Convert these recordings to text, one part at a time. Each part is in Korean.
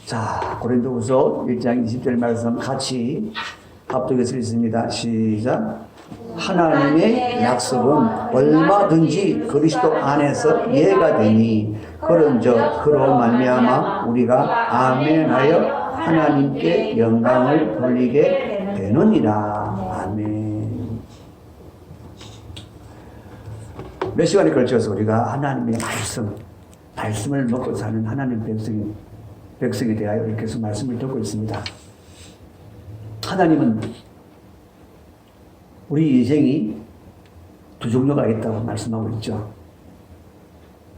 자, 고린도후서 1장 20절 말씀 같이 합독해서 읽습니다. 시작. 하나님의 약속은 얼마든지 그리스도 안에서 이해가 되니 그런즉 그로 말미암아 우리가 아멘하여 하나님께 영광을 돌리게 되느니라. 아멘. 몇 시간에 걸쳐서 우리가 하나님의 말씀을 먹고 사는 하나님 백성이 대하여 이렇게 해서 말씀을 듣고 있습니다. 하나님은 우리 인생이 두 종류가 있다고 말씀하고 있죠.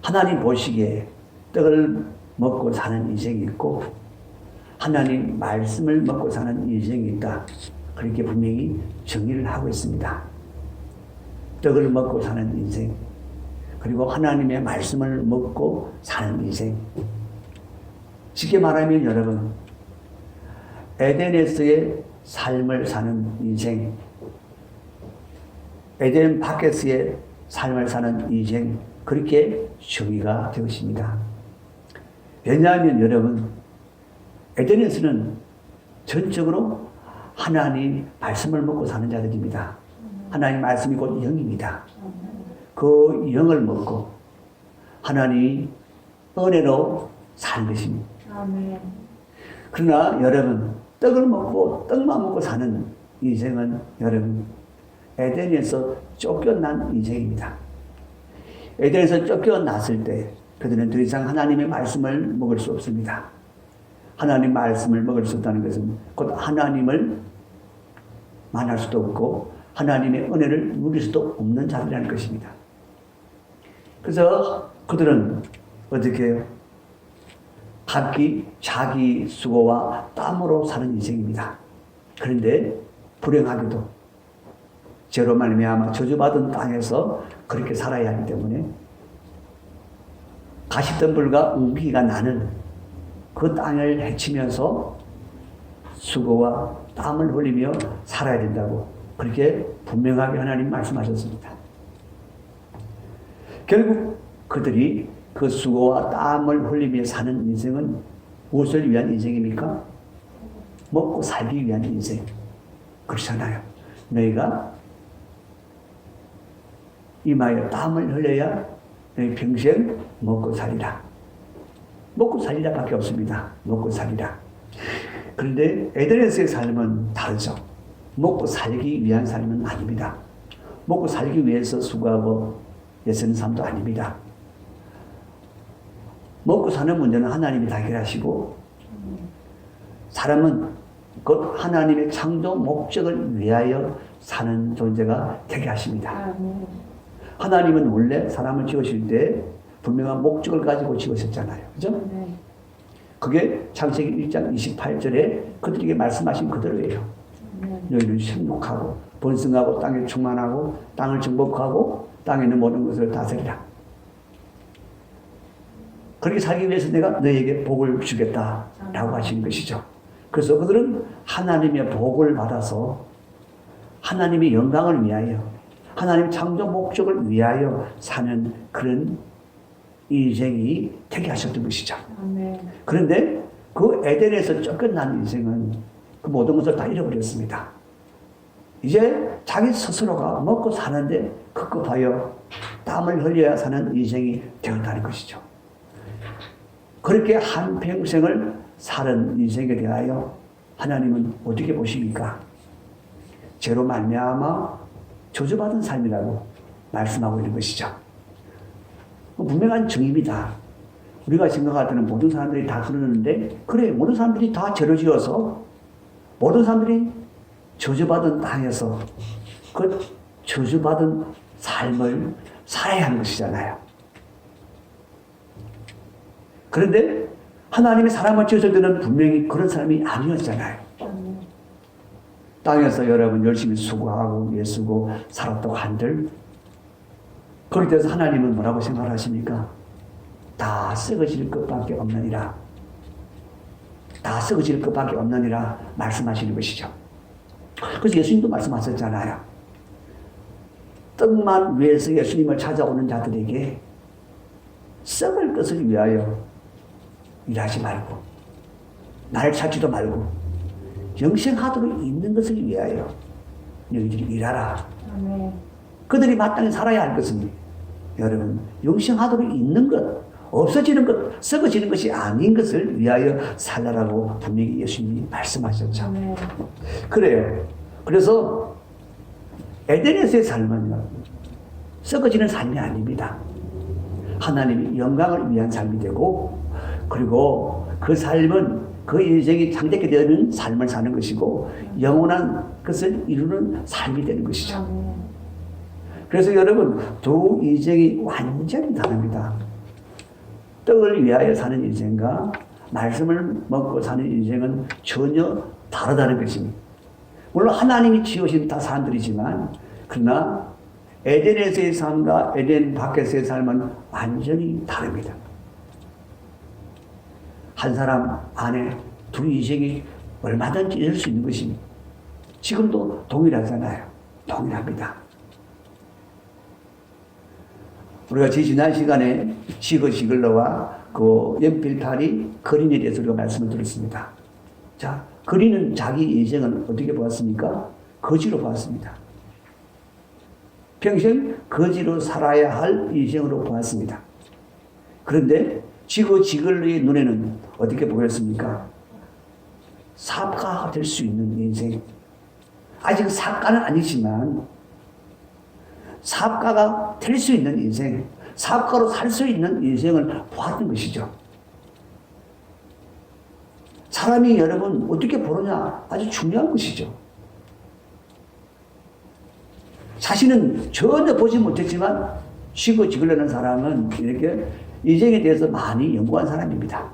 하나님 보시기에 떡을 먹고 사는 인생이 있고 하나님 말씀을 먹고 사는 인생이 있다. 그렇게 분명히 정의를 하고 있습니다. 떡을 먹고 사는 인생, 그리고 하나님의 말씀을 먹고 사는 인생. 쉽게 말하면 여러분, 에덴에서의 삶을 사는 인생, 에덴 밖에서의 삶을 사는 인생, 그렇게 정의가 되었습니다. 왜냐하면 여러분, 에덴에서는 전적으로 하나님 말씀을 먹고 사는 자들입니다. 하나님 말씀이 곧 영입니다. 그 영을 먹고 하나님 은혜로 사는 것입니다. 아멘. 그러나 여러분, 떡을 먹고 떡만 먹고 사는 인생은 여러분 에덴에서 쫓겨난 인생입니다. 에덴에서 쫓겨났을 때 그들은 더 이상 하나님의 말씀을 먹을 수 없습니다. 하나님 말씀을 먹을 수 없다는 것은 곧 하나님을 만날 수도 없고 하나님의 은혜를 누릴 수도 없는 자들이라는 것입니다. 그래서 그들은 어떻게 해요? 각기 자기 수고와 땀으로 사는 인생입니다. 그런데 불행하게도 죄로 말미암아 저주받은 땅에서 그렇게 살아야 하기 때문에 가시덤불과 웅기가 나는 그 땅을 헤치면서 수고와 땀을 흘리며 살아야 된다고 그렇게 분명하게 하나님 말씀하셨습니다. 결국 그들이 그 수고와 땀을 흘리며 사는 인생은 무엇을 위한 인생입니까? 먹고 살기 위한 인생. 그렇잖아요. 너희가 이마에 땀을 흘려야 너희 평생 먹고 살리라. 먹고 살리라 밖에 없습니다. 먹고 살리라. 그런데 에덴에서의 삶은 다르죠. 먹고 살기 위한 삶은 아닙니다. 먹고 살기 위해서 수고하고 애쓰는 삶도 아닙니다. 먹고 사는 문제는 하나님이 다 해결하시고 사람은 곧 하나님의 창조 목적을 위하여 사는 존재가 되게 하십니다. 하나님은 원래 사람을 지으실 때 분명한 목적을 가지고 지으셨잖아요. 그죠? 그게 창세기 1장 28절에 그들에게 말씀하신 그대로예요. 너희는 생육하고 번성하고 땅에 충만하고 땅을 정복하고 땅에 있는 모든 것을 다스리라. 그렇게 살기 위해서 내가 너희에게 복을 주겠다라고 하신 것이죠. 그래서 그들은 하나님의 복을 받아서 하나님의 영광을 위하여 하나님 창조 목적을 위하여 사는 그런 인생이 되게 하셨던 것이죠. 그런데 그 에덴에서 쫓겨난 인생은 그 모든 것을 다 잃어버렸습니다. 이제 자기 스스로가 먹고 사는데 급급하여 땀을 흘려야 사는 인생이 되었다는 것이죠. 그렇게 한평생을 사는 인생에 대하여 하나님은 어떻게 보십니까? 죄로 말미암아 저주받은 삶이라고 말씀하고 있는 것이죠. 분명한 정의입니다. 우리가 생각할 때는 모든 사람들이 다 그러는데 그래, 모든 사람들이 다 죄를 지어서 모든 사람들이 저주받은 땅에서 그 저주받은 삶을 살아야 하는 것이잖아요. 그런데 하나님이 사람을 지었을 때는 분명히 그런 사람이 아니었잖아요. 땅에서 여러분 열심히 수고하고 애쓰고 살았다고 한들 그렇게 돼서 하나님은 뭐라고 생각하십니까? 다 썩어질 것밖에 없느니라. 다 썩어질 것밖에 없느니라 말씀하시는 것이죠. 그래서 예수님도 말씀하셨잖아요. 떡만 위해서 예수님을 찾아오는 자들에게 썩을 것을 위하여 일하지 말고 나를 찾지도 말고 영생하도록 있는 것을 위하여 너희들이 일하라. 아멘. 그들이 마땅히 살아야 할 것은 여러분 영생하도록 있는 것, 없어지는 것, 썩어지는 것이 아닌 것을 위하여 살라라고 분명히 예수님이 말씀하셨죠. 아멘. 그래요. 그래서 에덴에서의 삶은 썩어지는 삶이 아닙니다. 하나님이 영광을 위한 삶이 되고, 그리고 그 삶은 그 인생이 창대케 되는 삶을 사는 것이고 영원한 것을 이루는 삶이 되는 것이죠. 아멘. 그래서 여러분 두 인생이 완전히 다릅니다. 떡을 위하여 사는 인생과 말씀을 먹고 사는 인생은 전혀 다르다는 것입니다. 물론 하나님이 지으신 다 사람들이지만 그러나 에덴에서의 삶과 에덴 밖에서의 삶은 완전히 다릅니다. 한 사람 안에 두 인생이 얼마든지 있을 수 있는 것입니다. 지금도 동일하잖아요. 동일합니다. 우리가 지난 시간에 시글러와 그 연필탈이 거린에 대해서 우리가 말씀을 드렸습니다. 자, 거린은 자기 인생은 어떻게 보았습니까? 거지로 보았습니다. 평생 거지로 살아야 할 인생으로 보았습니다. 그런데 지글러의 눈에는 어떻게 보였습니까? 사업가가 될 수 있는 인생. 아직 사업가는 아니지만 사업가가 될 수 있는 인생, 사업가로 살 수 있는 인생을 보았던 것이죠. 사람이 여러분 어떻게 보느냐 아주 중요한 것이죠. 자신은 전혀 보지 못했지만 지글러는 사람은 이렇게 인생에 대해서 많이 연구한 사람입니다.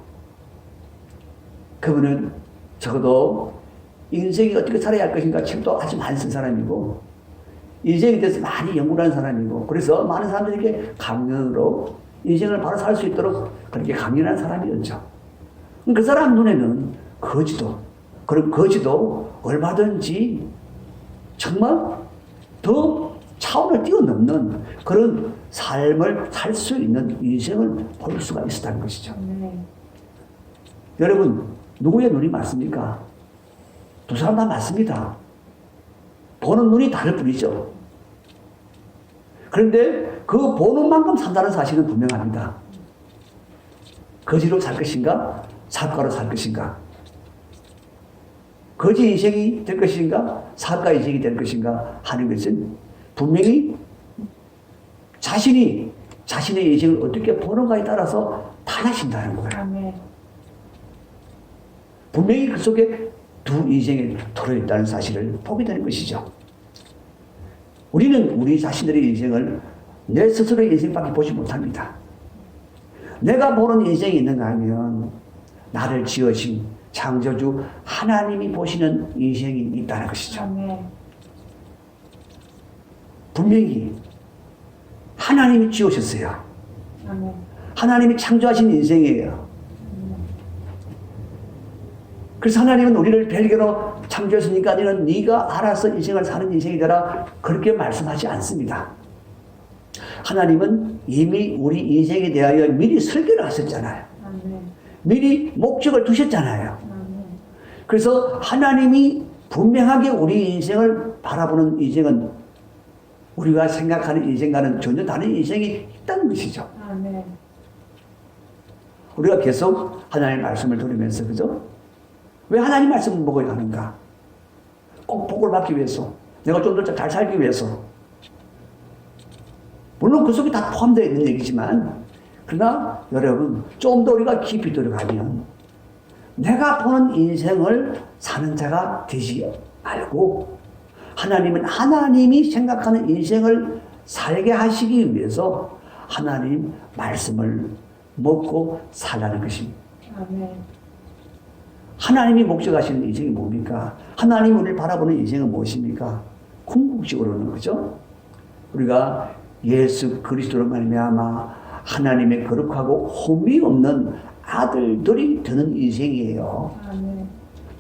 그분은 적어도 인생이 어떻게 살아야 할 것인가 책도 아주 많이 쓴 사람이고 인생에 대해서 많이 연구를 한 사람이고 그래서 많은 사람들에게 강연으로 인생을 바로 살 수 있도록 그렇게 강연한 사람이었죠. 그 사람 눈에는 그런 거지도 얼마든지 정말 더 차원을 뛰어넘는 그런 삶을 살 수 있는 인생을 볼 수가 있었다는 것이죠. 여러분 누구의 눈이 맞습니까? 두 사람 다 맞습니다. 보는 눈이 다를 뿐이죠. 그런데 그 보는 만큼 산다는 사실은 분명합니다. 거지로 살 것인가? 사업가로 살 것인가? 거지 인생이 될 것인가? 사업가 인생이 될 것인가? 하는 것은 분명히 자신이 자신의 인생을 어떻게 보는가에 따라서 달라진다는 거예요. 아멘. 분명히 그 속에 두 인생이 들어있다는 사실을 보게 되는 것이죠. 우리는 우리 자신들의 인생을 내 스스로의 인생밖에 보지 못합니다. 내가 보는 인생이 있는가 하면 나를 지으신 창조주 하나님이 보시는 인생이 있다는 것이죠. 아멘. 분명히 하나님이 지으셨어요. 아멘. 하나님이 창조하신 인생이에요. 그래서 하나님은 우리를 별개로 창조했으니까 너는 네가 알아서 인생을 사는 인생이 되라 그렇게 말씀하지 않습니다. 하나님은 이미 우리 인생에 대하여 미리 설계를 하셨잖아요. 아멘. 미리 목적을 두셨잖아요. 아멘. 그래서 하나님이 분명하게 우리 인생을 바라보는 인생은 우리가 생각하는 인생과는 전혀 다른 인생이 있다는 것이죠. 아멘. 우리가 계속 하나님의 말씀을 들으면서 그죠? 왜 하나님 말씀을 먹어야 하는가? 꼭 복을 받기 위해서, 내가 좀 더 잘 살기 위해서. 물론 그 속에 다 포함되어 있는 얘기지만 그러나 여러분 좀 더 우리가 깊이 들어가면 내가 보는 인생을 사는 자가 되지 말고 하나님은 하나님이 생각하는 인생을 살게 하시기 위해서 하나님 말씀을 먹고 살라는 것입니다. 아멘. 하나님이 목적하시는 인생이 뭡니까? 하나님 우리를 바라보는 인생은 무엇입니까? 궁극적으로는 그죠? 우리가 예수 그리스도로 말미암아 하나님의 거룩하고 흠이 없는 아들들이 되는 인생이에요. 아멘.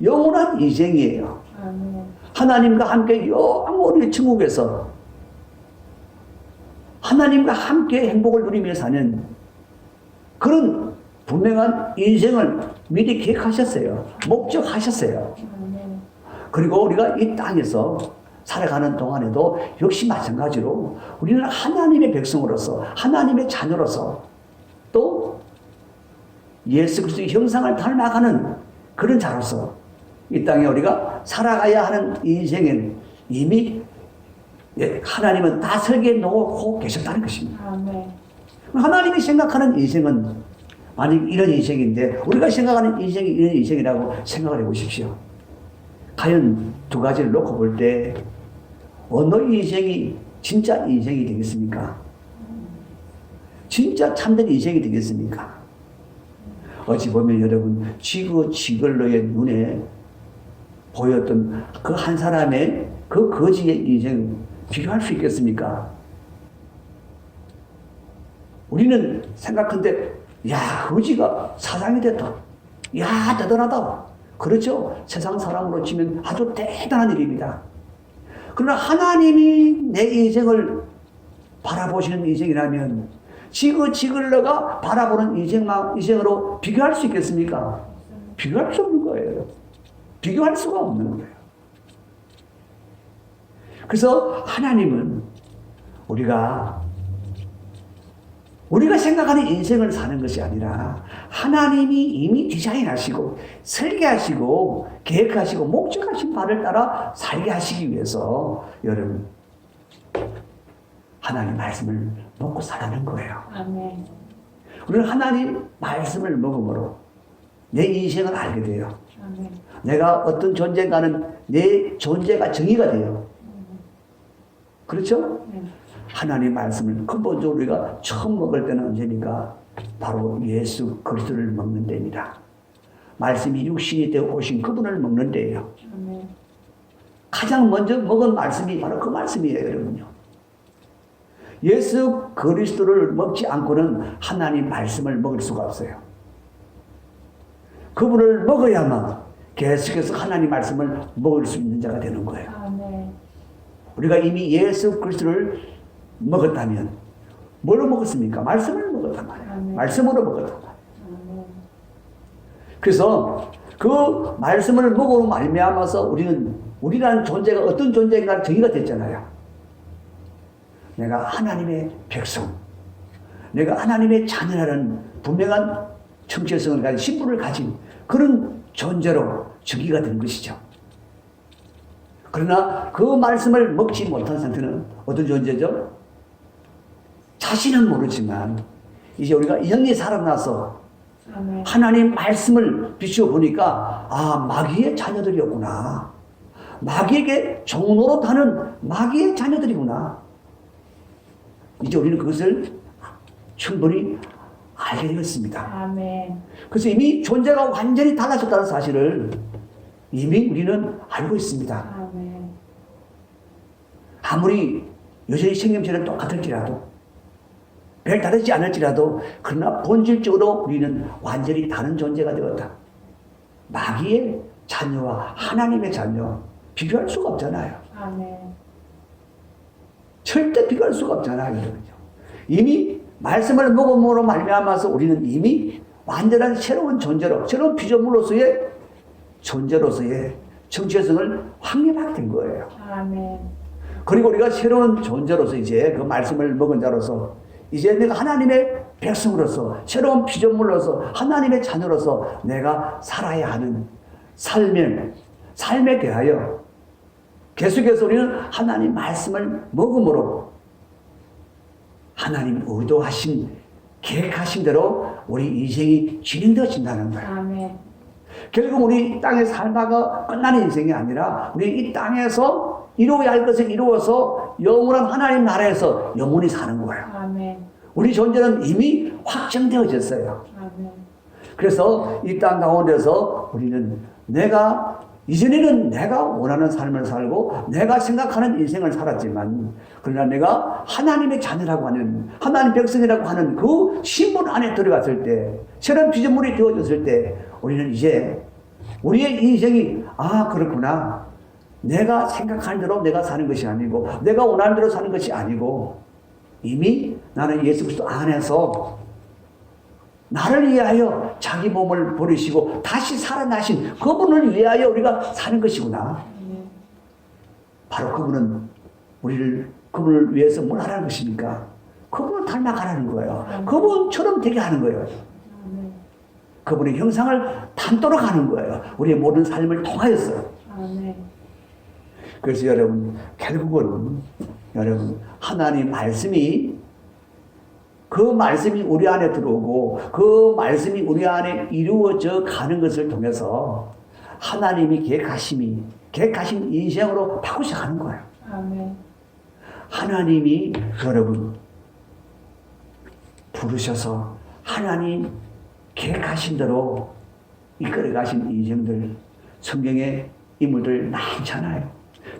영원한 인생이에요. 아멘. 하나님과 함께 영원히 천국에서 하나님과 함께 행복을 누리며 사는 그런 분명한 인생을 미리 계획하셨어요. 목적하셨어요. 그리고 우리가 이 땅에서 살아가는 동안에도 역시 마찬가지로 우리는 하나님의 백성으로서 하나님의 자녀로서 또 예수 그리스도의 형상을 닮아가는 그런 자로서 이 땅에 우리가 살아가야 하는 인생은 이미 하나님은 다 설계해 놓고 계셨다는 것입니다. 아멘. 하나님이 생각하는 인생은 만약 이런 인생인데 우리가 생각하는 인생이 이런 인생이라고 생각을 해보십시오. 과연 두 가지를 놓고 볼 때 어느 인생이 진짜 인생이 되겠습니까? 진짜 참된 인생이 되겠습니까? 어찌 보면 여러분 지글로의 눈에 보였던 그 한 사람의 그 거지의 인생 비교할 수 있겠습니까? 우리는 생각한데 야 거지가 사장이 됐다. 야 대단하다. 그렇죠? 세상 사람으로 치면 아주 대단한 일입니다. 그러나 하나님이 내 인생을 바라보시는 인생이라면 지글러가 바라보는 인생으로 비교할 수 있겠습니까? 비교할 수 없는 거예요. 비교할 수가 없는 거예요. 그래서 하나님은 우리가 생각하는 인생을 사는 것이 아니라 하나님이 이미 디자인하시고 설계하시고 계획하시고 목적하신 바를 따라 살게 하시기 위해서 여러분 하나님 말씀을 먹고 살라는 거예요. 아멘. 우리는 하나님 말씀을 먹음으로 내 인생을 알게 돼요. 아멘. 내가 어떤 존재인가는 내 존재가 정의가 돼요. 그렇죠? 하나님 말씀을 근본적으로 우리가 처음 먹을 때는 언제니까 바로 예수 그리스도를 먹는 때입니다. 말씀이 육신이 되어 오신 그분을 먹는 때예요. 아멘. 가장 먼저 먹은 말씀이 바로 그 말씀이에요, 여러분요. 예수 그리스도를 먹지 않고는 하나님 말씀을 먹을 수가 없어요. 그분을 먹어야만 계속해서 하나님 말씀을 먹을 수 있는 자가 되는 거예요. 아멘. 우리가 이미 예수 그리스도를 먹었다면 뭘로 먹었습니까? 말씀을 먹었단 말이에요. 아멘. 말씀으로 먹었단 말이에요. 아멘. 그래서 그 말씀을 먹으로 말미암아서 우리라는 존재가 어떤 존재인가 정의가 됐잖아요. 내가 하나님의 백성, 내가 하나님의 자녀라는 분명한 정체성을 가진 신분을 가진 그런 존재로 정의가 된 것이죠. 그러나 그 말씀을 먹지 못한 상태는 어떤 존재죠? 자신은 모르지만 이제 우리가 영이 살아나서 아멘. 하나님 말씀을 비추어 보니까 아 마귀의 자녀들이었구나. 마귀에게 종노릇하는 마귀의 자녀들이구나. 이제 우리는 그것을 충분히 알게 되었습니다. 아멘. 그래서 이미 존재가 완전히 달라졌다는 사실을 이미 우리는 알고 있습니다. 아멘. 아무리 여전히 생김새는 똑같을지라도 별 다르지 않을지라도 그러나 본질적으로 우리는 완전히 다른 존재가 되었다. 마귀의 자녀와 하나님의 자녀 비교할 수가 없잖아요. 아멘. 절대 비교할 수가 없잖아요. 이미 말씀을 먹음으로 말미암아서 우리는 이미 완전한 새로운 존재로 새로운 피조물로서의 존재로서의 정체성을 확립하게 된 거예요. 아멘. 그리고 우리가 새로운 존재로서 이제 그 말씀을 먹은 자로서 이제 내가 하나님의 백성으로서 새로운 피조물로서 하나님의 자녀로서 내가 살아야 하는 삶에 대하여 계속해서 우리는 하나님 말씀을 먹음으로 하나님 의도하신 계획하신 대로 우리 인생이 진행되어진다는 거예요. 아멘. 결국 우리 땅에 살다가 끝나는 인생이 아니라 우리 이 땅에서 이루어야 할 것을 이루어서 영원한 하나님 나라에서 영원히 사는 거예요. 아멘. 우리 존재는 이미 확정되어졌어요. 아멘. 그래서 이 땅 가운데서 우리는 이전에는 내가 원하는 삶을 살고 내가 생각하는 인생을 살았지만 그러나 내가 하나님의 자녀라고 하는 하나님 백성이라고 하는 그 신분 안에 들어갔을 때 새로운 피조물이 되어졌을 때 우리는 이제 우리의 인생이 그렇구나. 내가 생각하는 대로 내가 사는 것이 아니고 내가 원하는 대로 사는 것이 아니고 이미 나는 예수 그리스도 안에서 나를 위하여 자기 몸을 버리시고 다시 살아나신 그분을 위하여 우리가 사는 것이구나. 바로 그분은 그분을 위해서 뭘 하라는 것입니까? 그분을 닮아가라는 거예요. 그분처럼 되게 하는 거예요. 그분의 형상을 담도록 하는 거예요. 우리의 모든 삶을 통하여서. 그래서 여러분, 결국은 여러분, 하나님 말씀이 그 말씀이 우리 안에 들어오고 그 말씀이 우리 안에 이루어져 가는 것을 통해서 하나님이 계획하신 인생으로 바꾸셔 가는 거예요. 하나님이 여러분 부르셔서 하나님 계획하신 대로 이끌어 가신 인생들, 성경의 인물들 많잖아요.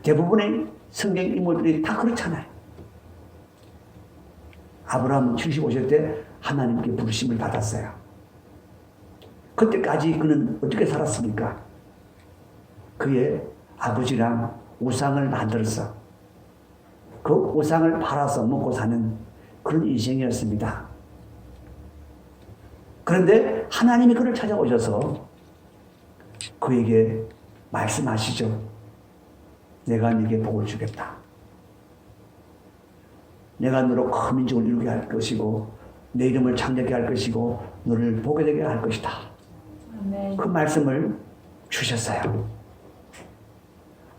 대부분의 성경 인물들이 다 그렇잖아요. 아브라함은 75세 때 하나님께 부르심을 받았어요. 그때까지 그는 어떻게 살았습니까? 그의 아버지랑 우상을 만들어서 그 우상을 팔아서 먹고 사는 그런 인생이었습니다. 그런데 하나님이 그를 찾아오셔서 그에게 말씀하시죠. 내가 네게 복을 주겠다. 내가 너로 큰 민족을 이루게 할 것이고 내 이름을 창대하게 할 것이고 너를 보게 되게 할 것이다. 그 말씀을 주셨어요.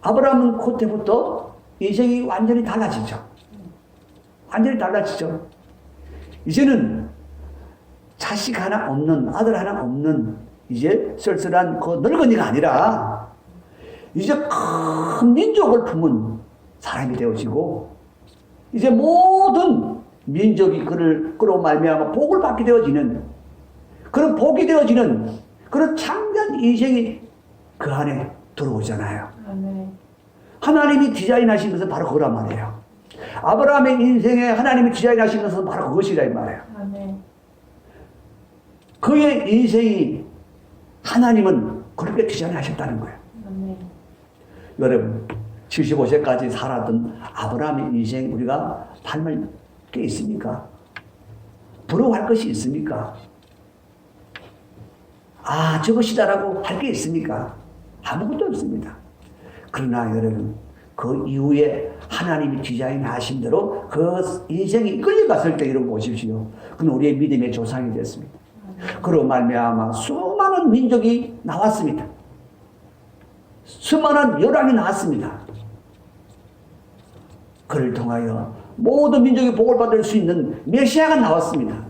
아브라함은 그때부터 인생이 완전히 달라지죠. 완전히 달라지죠. 이제는 자식 하나 없는, 아들 하나 없는 이제 쓸쓸한 그 늙은이가 아니라 이제 큰 민족을 품은 사람이 되어지고 이제 모든 민족이 그를 말미암아 복을 받게 되어지는 그런 복이 되어지는 그런 창대한 인생이 그 안에 들어오잖아요. 하나님이 디자인하신 것은 바로 그거란 말이에요. 아브라함의 인생에 하나님이 디자인하신 것은 바로 그것이라 이 말이에요. 그의 인생이 하나님은 그렇게 디자인하셨다는 거예요. 여러분 75세까지 살았던 아브라함의 인생 우리가 닮을 게 있습니까? 부러워할 것이 있습니까? 아 저것이다라고 할 게 있습니까? 아무것도 없습니다. 그러나 여러분 그 이후에 하나님이 디자인하신 대로 그 인생이 끌려갔을 때 이러고 보십시오. 그는 우리의 믿음의 조상이 됐습니다. 그로 말미암아 수많은 민족이 나왔습니다. 수많은 열왕이 나왔습니다. 그를 통하여 모든 민족이 복을 받을 수 있는 메시아가 나왔습니다.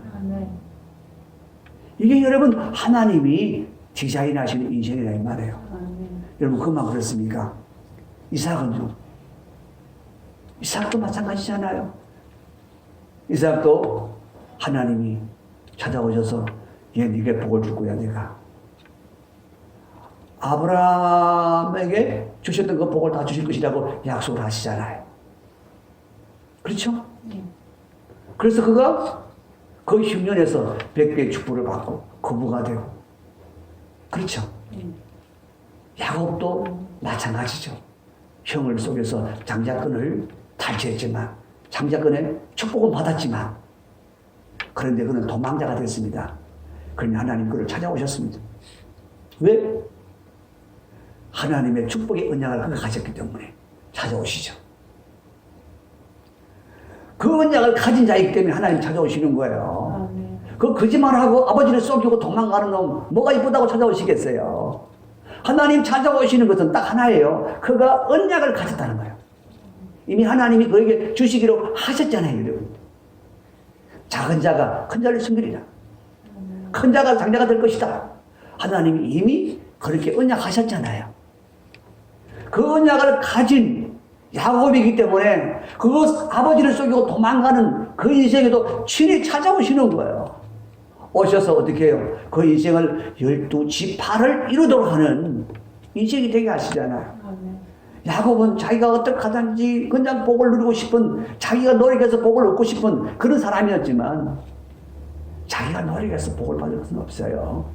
이게 여러분 하나님이 디자인하시는 인생이라 이 말이에요. 여러분 그만 그렇습니까? 이삭은요? 이삭도 마찬가지잖아요. 이삭도 하나님이 찾아오셔서 얘 네게 복을 줄 거야 내가. 아브라함에게 주셨던 그 복을 다 주실 것이라고 약속을 하시잖아요. 그렇죠? 그래서 그가 그 흉년에서 100배의 축복을 받고 거부가 되고 그렇죠? 야곱도 마찬가지죠. 형을 속여서 장자권을 탈취했지만 장자권의 축복은 받았지만 그런데 그는 도망자가 됐습니다. 그러니 하나님 그를 찾아오셨습니다. 왜? 하나님의 축복의 언약을 그가 가졌기 때문에 찾아오시죠. 그 언약을 가진 자이기 때문에 하나님 찾아오시는 거예요. 그 거짓말하고 아버지를 속이고 도망가는 놈 뭐가 이쁘다고 찾아오시겠어요? 하나님 찾아오시는 것은 딱 하나예요. 그가 언약을 가졌다는 거예요. 이미 하나님이 그에게 주시기로 하셨잖아요. 여러분. 작은 자가 큰 자를 섬기리라. 큰 자가 장자가 될 것이다. 하나님이 이미 그렇게 언약하셨잖아요. 그 언약을 가진 야곱이기 때문에 그 아버지를 속이고 도망가는 그 인생에도 친히 찾아오시는 거예요. 오셔서 어떻게 해요? 그 인생을 12지파를 이루도록 하는 인생이 되게 하시잖아요. 야곱은 자기가 어떻게 하든지 그냥 복을 누리고 싶은 자기가 노력해서 복을 얻고 싶은 그런 사람이었지만 자기가 노력해서 복을 받을 것은 없어요.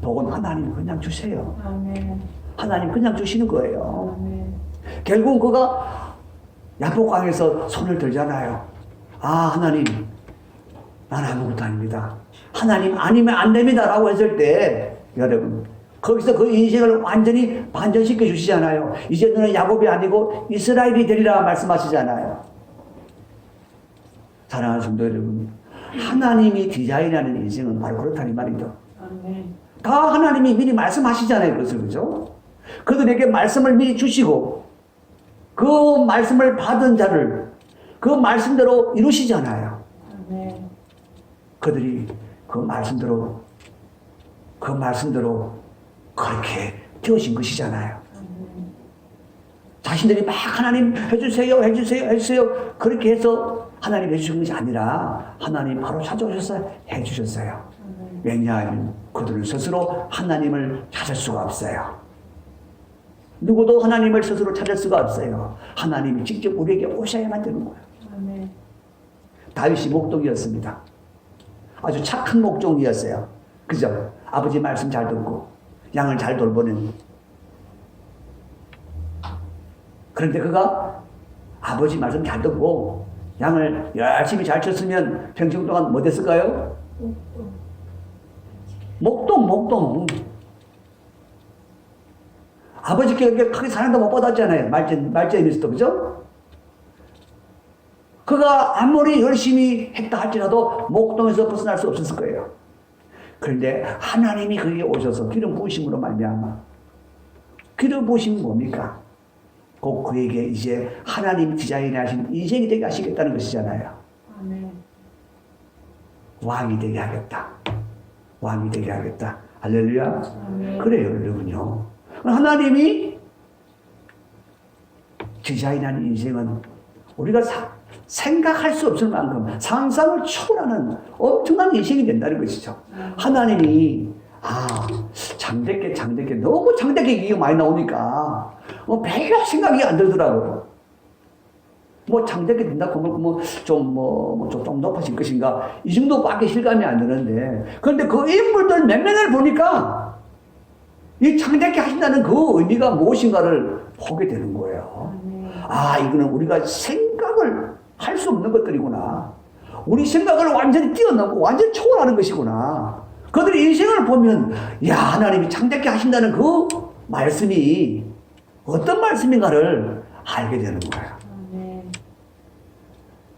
복은 하나님 그냥 주세요. 하나님 그냥 주시는 거예요. 결국은 그가 야복강에서 손을 들잖아요. 아 하나님 난 아무것도 아닙니다. 하나님 아니면 안 됩니다라고 했을 때 여러분 거기서 그 인생을 완전히 반전시켜 주시잖아요. 이제 너는 야곱이 아니고 이스라엘이 되리라 말씀하시잖아요. 사랑하는 성도 여러분, 하나님이 디자인하는 인생은 바로 그렇다는 말이죠. 다 하나님이 미리 말씀하시잖아요. 그것을, 그죠? 그들에게 말씀을 미리 주시고 그 말씀을 받은 자를 그 말씀대로 이루시잖아요. 그들이 그 말씀대로 그렇게 되어진 것이잖아요. 자신들이 막 하나님 해주세요, 해주세요, 해주세요. 그렇게 해서 하나님 해주신 것이 아니라 하나님 바로 찾아오셔서 해주셨어요. 왜냐하면 그들은 스스로 하나님을 찾을 수가 없어요. 누구도 하나님을 스스로 찾을 수가 없어요. 하나님이 직접 우리에게 오셔야만 되는 거예요. 다윗이 목동이었습니다. 아주 착한 목종이었어요. 그죠? 아버지 말씀 잘 듣고 양을 잘 돌보는. 그런데 그가 아버지 말씀 잘 듣고 양을 열심히 잘 쳤으면 평생 동안 뭐 됐을까요? 목동. 아버지께 그렇게 크게 사랑도 못 받았잖아요. 말제인에서도, 그죠? 그가 아무리 열심히 했다 할지라도 목동에서 벗어날 수 없었을 거예요. 그런데 하나님이 그에게 오셔서 기름 부으심으로 말미암아. 기름 부으심이 뭡니까? 곧 그에게 이제 하나님 디자인하신 인생이 되게 하시겠다는 것이잖아요. 왕이 되게 하겠다. 왕이 되게 하겠다. 할렐루야. 그래요, 여러분요. 하나님이 디자인하는 인생은 우리가 생각할 수 없을 만큼 상상을 초월하는 엄청난 인생이 된다는 것이죠. 하나님이 장대께 너무 장대께 얘기가 많이 나오니까 별로 생각이 안 들더라고요. 장대께 된다고 좀 높아질 것인가 이 정도밖에 실감이 안 드는데, 그런데 그 인물들 몇 명을 보니까 이 장대께 하신다는 그 의미가 무엇인가를 보게 되는 거예요. 이거는 우리가 생각을 할 수 없는 것들이구나. 우리 생각을 완전히 뛰어넘고 완전히 초월하는 것이구나. 그들의 인생을 보면 하나님이 창대케 하신다는 그 말씀이 어떤 말씀인가를 알게 되는 거예요.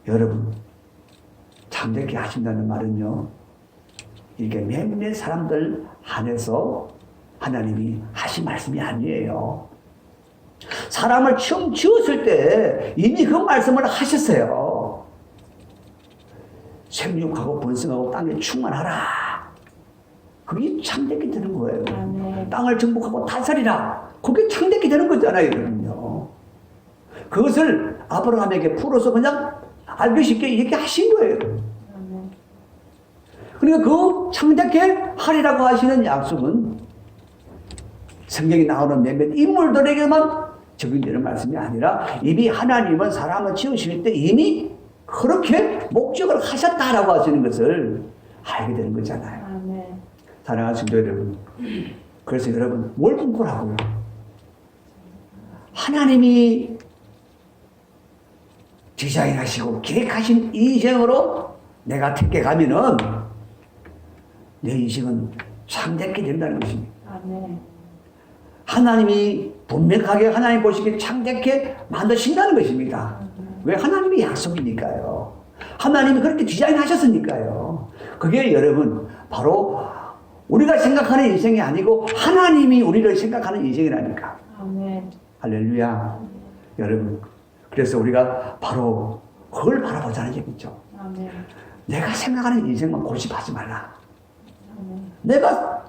여러분, 창대케 하신다는 말은요, 이게 몇몇 사람들 안에서 하나님이 하신 말씀이 아니에요. 사람을 처음 지었을 때 이미 그 말씀을 하셨어요. 생육하고 번성하고 땅에 충만하라. 그게 창대케 되는 거예요. 땅을 정복하고 다스리라. 그게 창대케 되는 거잖아요, 여러분요. 그것을 아브라함에게 풀어서 그냥 알기 쉽게 이렇게 하신 거예요. 그러니까 그 창대케 하리라고 하시는 약속은 성경에 나오는 몇몇 인물들에게만 적용되는 말씀이 아니라 이미 하나님은 사람을 지으실 때 이미 그렇게 목적을 하셨다라고 하시는 것을 알게 되는 거잖아요. 사랑하는 성도 여러분, 그래서 여러분 뭘 공부하고요? 하나님이 디자인하시고 계획하신 인생으로 내가 택해 가면은 내 인생은 창대케 된다는 것입니다. 하나님이 분명하게 하나님 보시기에 창대케 만드신다는 것입니다. 왜? 하나님의 약속이니까요. 하나님이 그렇게 디자인하셨으니까요. 그게 여러분 바로 우리가 생각하는 인생이 아니고 하나님이 우리를 생각하는 인생이라니까. 할렐루야. 여러분, 그래서 우리가 바로 그걸 바라보자는 얘기죠. 내가 생각하는 인생만 고집하지 말라. 내가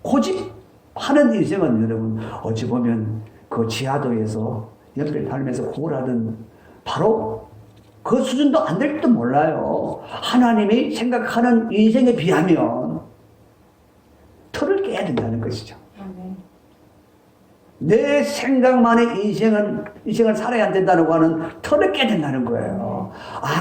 고집하는 인생은 여러분 어찌 보면 그 지하도에서 연필 팔면서 구걸하던 바로 그 수준도 안 될지도 몰라요. 하나님이 생각하는 인생에 비하면 틀을 깨야 된다는 것이죠. 내 생각만의 인생을 살아야 된다고 하는 틀을 깨야 된다는 거예요.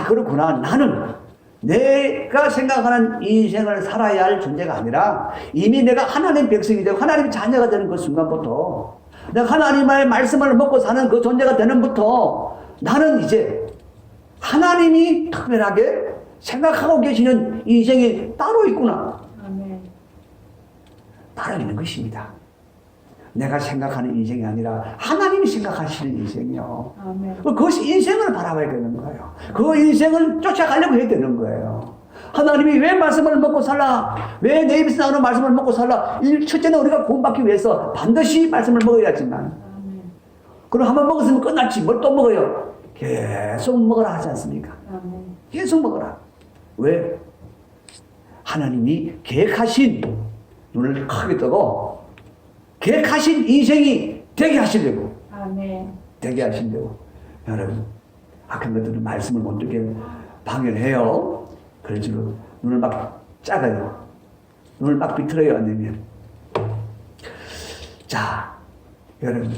그렇구나. 나는 내가 생각하는 인생을 살아야 할 존재가 아니라 이미 내가 하나님 백성이 되고 하나님 자녀가 되는 그 순간부터 내가 하나님의 말씀을 먹고 사는 그 존재가 되는부터 나는 이제 하나님이 특별하게 생각하고 계시는 인생이 따로 있구나. 아멘. 따로 있는 것입니다. 내가 생각하는 인생이 아니라 하나님이 생각하시는 인생이요. 아멘. 그것이 인생을 바라봐야 되는 거예요. 그 인생을 쫓아가려고 해야 되는 거예요. 하나님이 왜 말씀을 먹고 살라? 왜 내 입에서 나오는 말씀을 먹고 살라? 첫째는 우리가 구원받기 위해서 반드시 말씀을 먹어야지만. 아멘. 그럼 한번 먹었으면 끝났지. 뭘 또 먹어요? 계속 먹으라 하지 않습니까? 아멘. 계속 먹어라. 왜? 하나님이 계획하신, 눈을 크게 뜨고 계획하신 인생이 되게 하시려고. 아멘. 되게 하시려고. 여러분, 악한 것들은 말씀을 못 듣게 방해를 해요. 그래서 눈을 막 작아요. 눈을 막 비틀어요, 안 되면. 자, 여러분.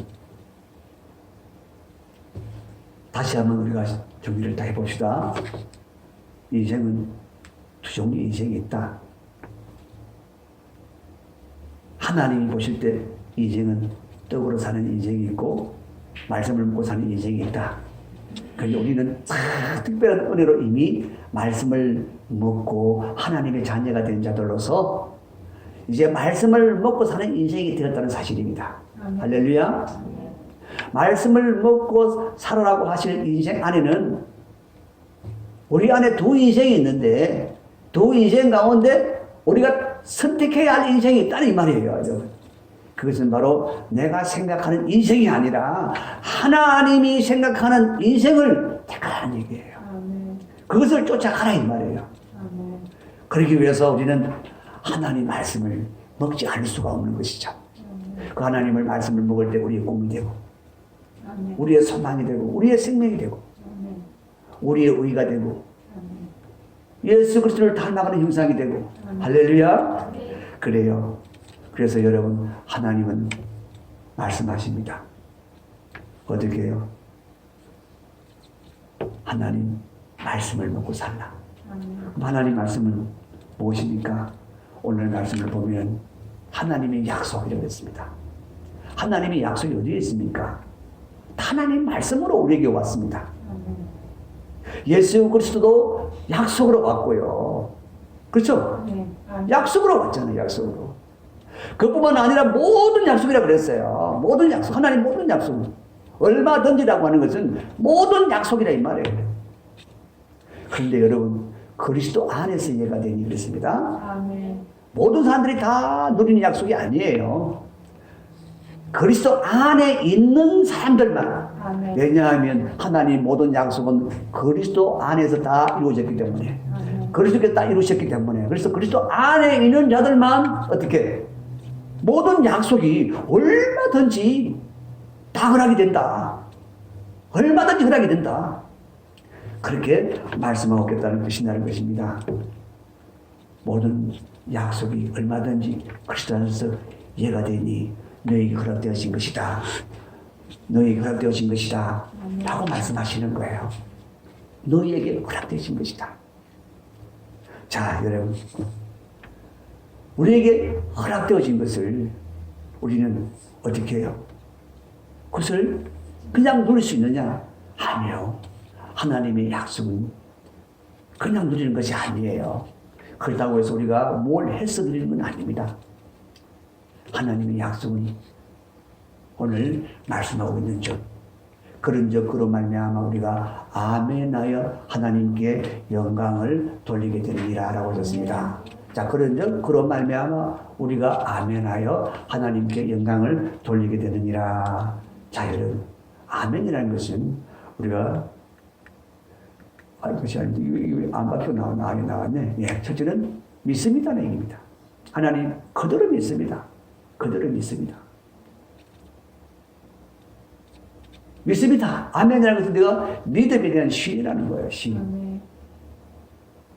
다시 한번 우리가 정리를 다 해봅시다. 인생은 두 종류의 인생이 있다. 하나님이 보실 때 인생은 떡으로 사는 인생이 있고 말씀을 먹고 사는 인생이 있다. 그런데 우리는 특별한 은혜로 이미 말씀을 먹고 하나님의 자녀가 된 자들로서 이제 말씀을 먹고 사는 인생이 되었다는 사실입니다. 아멘. 할렐루야. 말씀을 먹고 살아라고 하실 인생 안에는 우리 안에 두 인생이 있는데 두 인생 가운데 우리가 선택해야 할 인생이 있다는 이 말이에요. 그것은 바로 내가 생각하는 인생이 아니라 하나님이 생각하는 인생을 택하라는 얘기예요. 아멘. 그것을 쫓아가라 이 말이에요. 아멘. 그러기 위해서 우리는 하나님 말씀을 먹지 않을 수가 없는 것이죠. 그 하나님을 말씀을 먹을 때 우리의 꿈이 되고 아멘. 우리의 소망이 되고 우리의 생명이 되고 아멘. 우리의 의가 되고 아멘. 예수 그리스도를 닮아가는 형상이 되고 할렐루야. 그래요. 그래서 여러분 하나님은 말씀하십니다. 어떻게 해요? 하나님 말씀을 먹고 살라. 아멘. 하나님 말씀은 무엇입니까? 오늘 말씀을 보면 하나님의 약속이라고 했습니다. 하나님의 약속이 어디에 있습니까? 하나님 말씀으로 우리에게 왔습니다. 아멘. 예수 그리스도도 약속으로 왔고요. 그렇죠? 네. 아멘. 약속으로 왔잖아요. 약속으로. 그뿐만 아니라 모든 약속이라고 그랬어요. 모든 약속. 하나님 모든 약속. 얼마든지라고 하는 것은 모든 약속이라 이 말이에요. 그런데 여러분 그리스도 안에서 이해가 되니 그렇습니다. 아멘. 모든 사람들이 다 누리는 약속이 아니에요. 그리스도 안에 있는 사람들만. 아멘. 왜냐하면 하나님 모든 약속은 그리스도 안에서 다 이루어졌기 때문에. 아멘. 그리스도께서 다 이루셨기 때문에. 그래서 그리스도 안에 있는 자들만 어떻게 모든 약속이 얼마든지 다 허락이 된다. 얼마든지 허락이 된다. 그렇게 말씀하고 있다는 것이라는 것입니다. 모든 약속이 얼마든지 그리스도 안에서 이해가 되니 너에게 허락되어진 것이다. 너에게 허락되어진 것이다. 라고 말씀하시는 거예요. 너에게 허락되어진 것이다. 자, 여러분. 우리에게 허락되어진 것을 우리는 어떻게 해요? 그것을 그냥 누릴 수 있느냐? 아니요. 하나님의 약속은 그냥 누리는 것이 아니에요. 그렇다고 해서 우리가 뭘 해서 누리는 건 아닙니다. 하나님의 약속은 오늘 말씀하고 있는 점, 그런 적그로 말미암아 우리가 아멘하여 하나님께 영광을 돌리게 되리라 라고 하셨습니다. 자, 그런 적그로 말미암아 우리가 아멘하여 하나님께 영광을 돌리게 되느니라. 자, 여러분, 아멘이라는 것은 우리가 그것이 아닌데 이거 안 박혀 나왔네. 예, 첫째는 믿습니다는 얘기입니다. 하나님 그대로 믿습니다. 그대로 믿습니다. 믿습니다. 아멘이라는 것은 내가 믿음에 대한 신이라는 거예요. 신. 아멘.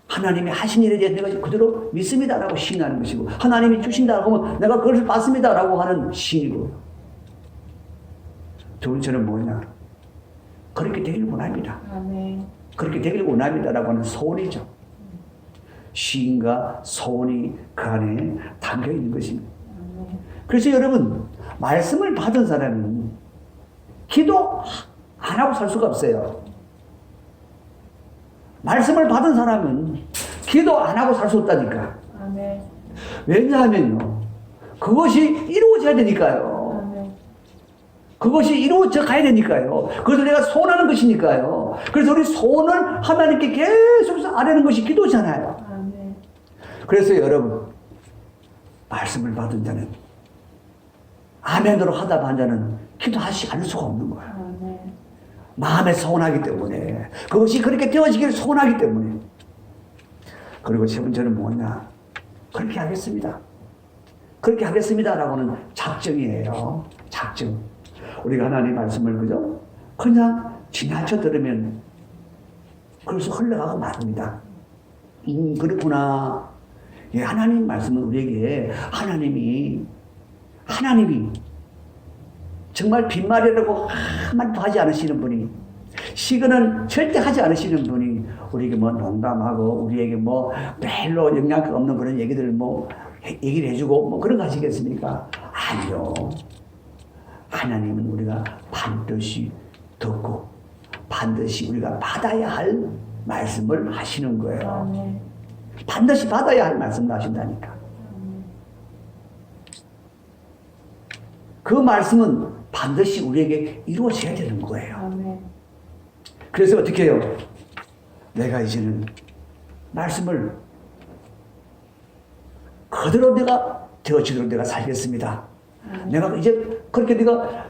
하나님이 하신 일에 대해서 내가 그대로 믿습니다라고 신하는 것이고 하나님이 주신다고 하면 내가 그것을 받습니다라고 하는 신이고요. 두 번째는 뭐냐? 그렇게 되기를 원합니다. 아멘. 그렇게 되기를 원합니다라고 하는 소원이죠. 시인과 소원이 그 안에 담겨 있는 것입니다. 아멘. 그래서 여러분 말씀을 받은 사람은 기도 안 하고 살 수가 없어요. 말씀을 받은 사람은 기도 안 하고 살 수 없다니까. 아멘. 왜냐하면요, 그것이 이루어져야 되니까요. 아멘. 그것이 이루어져 가야 되니까요. 그래서 내가 소원하는 것이니까요. 그래서 우리 소원을 하나님께 계속해서 아뢰는 것이 기도잖아요. 아멘. 그래서 여러분, 말씀을 받은 자는, 아멘으로 하다 반 자는 기도하지 않을 수가 없는 거예요. 아멘. 마음에 소원하기 때문에, 그것이 그렇게 되어지기를 소원하기 때문에. 그리고 세 번째는 뭐냐? 그렇게 하겠습니다. 그렇게 하겠습니다라고는 작정이에요. 작정. 우리가 하나님 말씀을 그죠? 그냥 지나쳐 들으면 그래서 흘러가고 말입니다. 그렇구나. 예, 하나님 말씀은 우리에게 하나님이 정말 빈말이라고 한마디도 하지 않으시는 분이, 시그는 절대 하지 않으시는 분이 우리에게 뭐 농담하고 우리에게 뭐 별로 영향가 없는 그런 얘기들을 뭐 얘기를 해주고 뭐 그런 거 하시겠습니까? 아니요. 하나님은 우리가 반드시 듣고 반드시 우리가 받아야 할 말씀을 하시는 거예요. 아멘. 반드시 받아야 할 말씀을 하신다니까. 아멘. 그 말씀은 반드시 우리에게 이루어져야 되는 거예요. 아멘. 그래서 어떻게 해요? 내가 이제는 말씀을 그대로 내가 되어지도록 내가 살겠습니다. 내가 이제 그렇게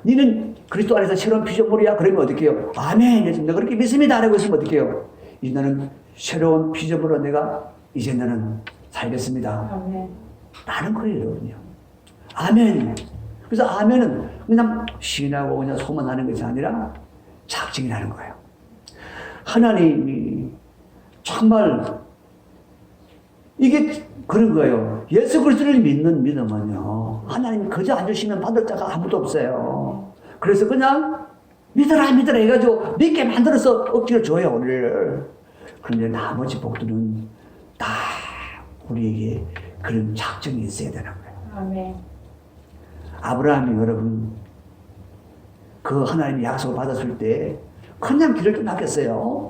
니는 그리스도 안에서 새로운 피조물이야. 그러면 어떻게 해요? 아멘. 내가 그렇게 믿습니다. 라고 했으면 어떻게 해요? 이제 나는 새로운 피조물로 내가 이제 나는 살겠습니다. 아멘. 라는 거예요, 여러분요. 아멘. 그래서 아멘은 그냥 신하고 그냥 소문하는 것이 아니라 작정이라는 거예요. 하나님이 정말 이게 그런 거예요. 예수 그리스도를 믿는 믿음은요, 하나님이 그저 안 주시면 받을 자가 아무도 없어요. 그래서 그냥 믿어라 해가지고 믿게 만들어서 억지로 줘요, 우리를. 그런데 나머지 복들은 다 우리에게 그런 작정이 있어야 되는 거예요. 아멘. 아브라함이 여러분, 그 하나님의 약속을 받았을 때 그냥 길을 떠났겠어요?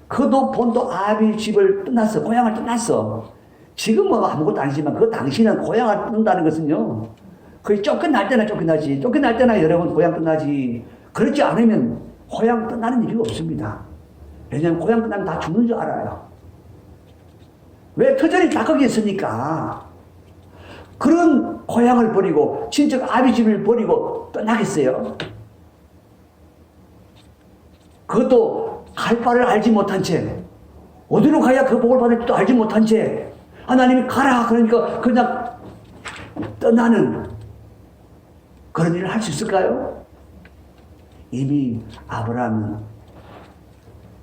그도 본도 아비 집을 떠났어. 고향을 떠났어. 지금은 아무것도 아니지만 그 당시는 고향을 떠난다는 것은요, 거의 쫓겨날 때나 쫓겨나지. 쫓겨날 때나 여러분 고향 떠나지. 그렇지 않으면 고향 떠나는 일이 없습니다. 왜냐하면 고향 떠나면 다 죽는 줄 알아요. 왜? 터전이 다 거기 있으니까. 그런 고향을 버리고 친척 아비 집을 버리고 떠나겠어요? 그것도 갈 바를 알지 못한 채, 어디로 가야 그 복을 받을지도 알지 못한 채 하나님이 가라 그러니까 그냥 떠나는 그런 일을 할 수 있을까요? 이미 아브라함은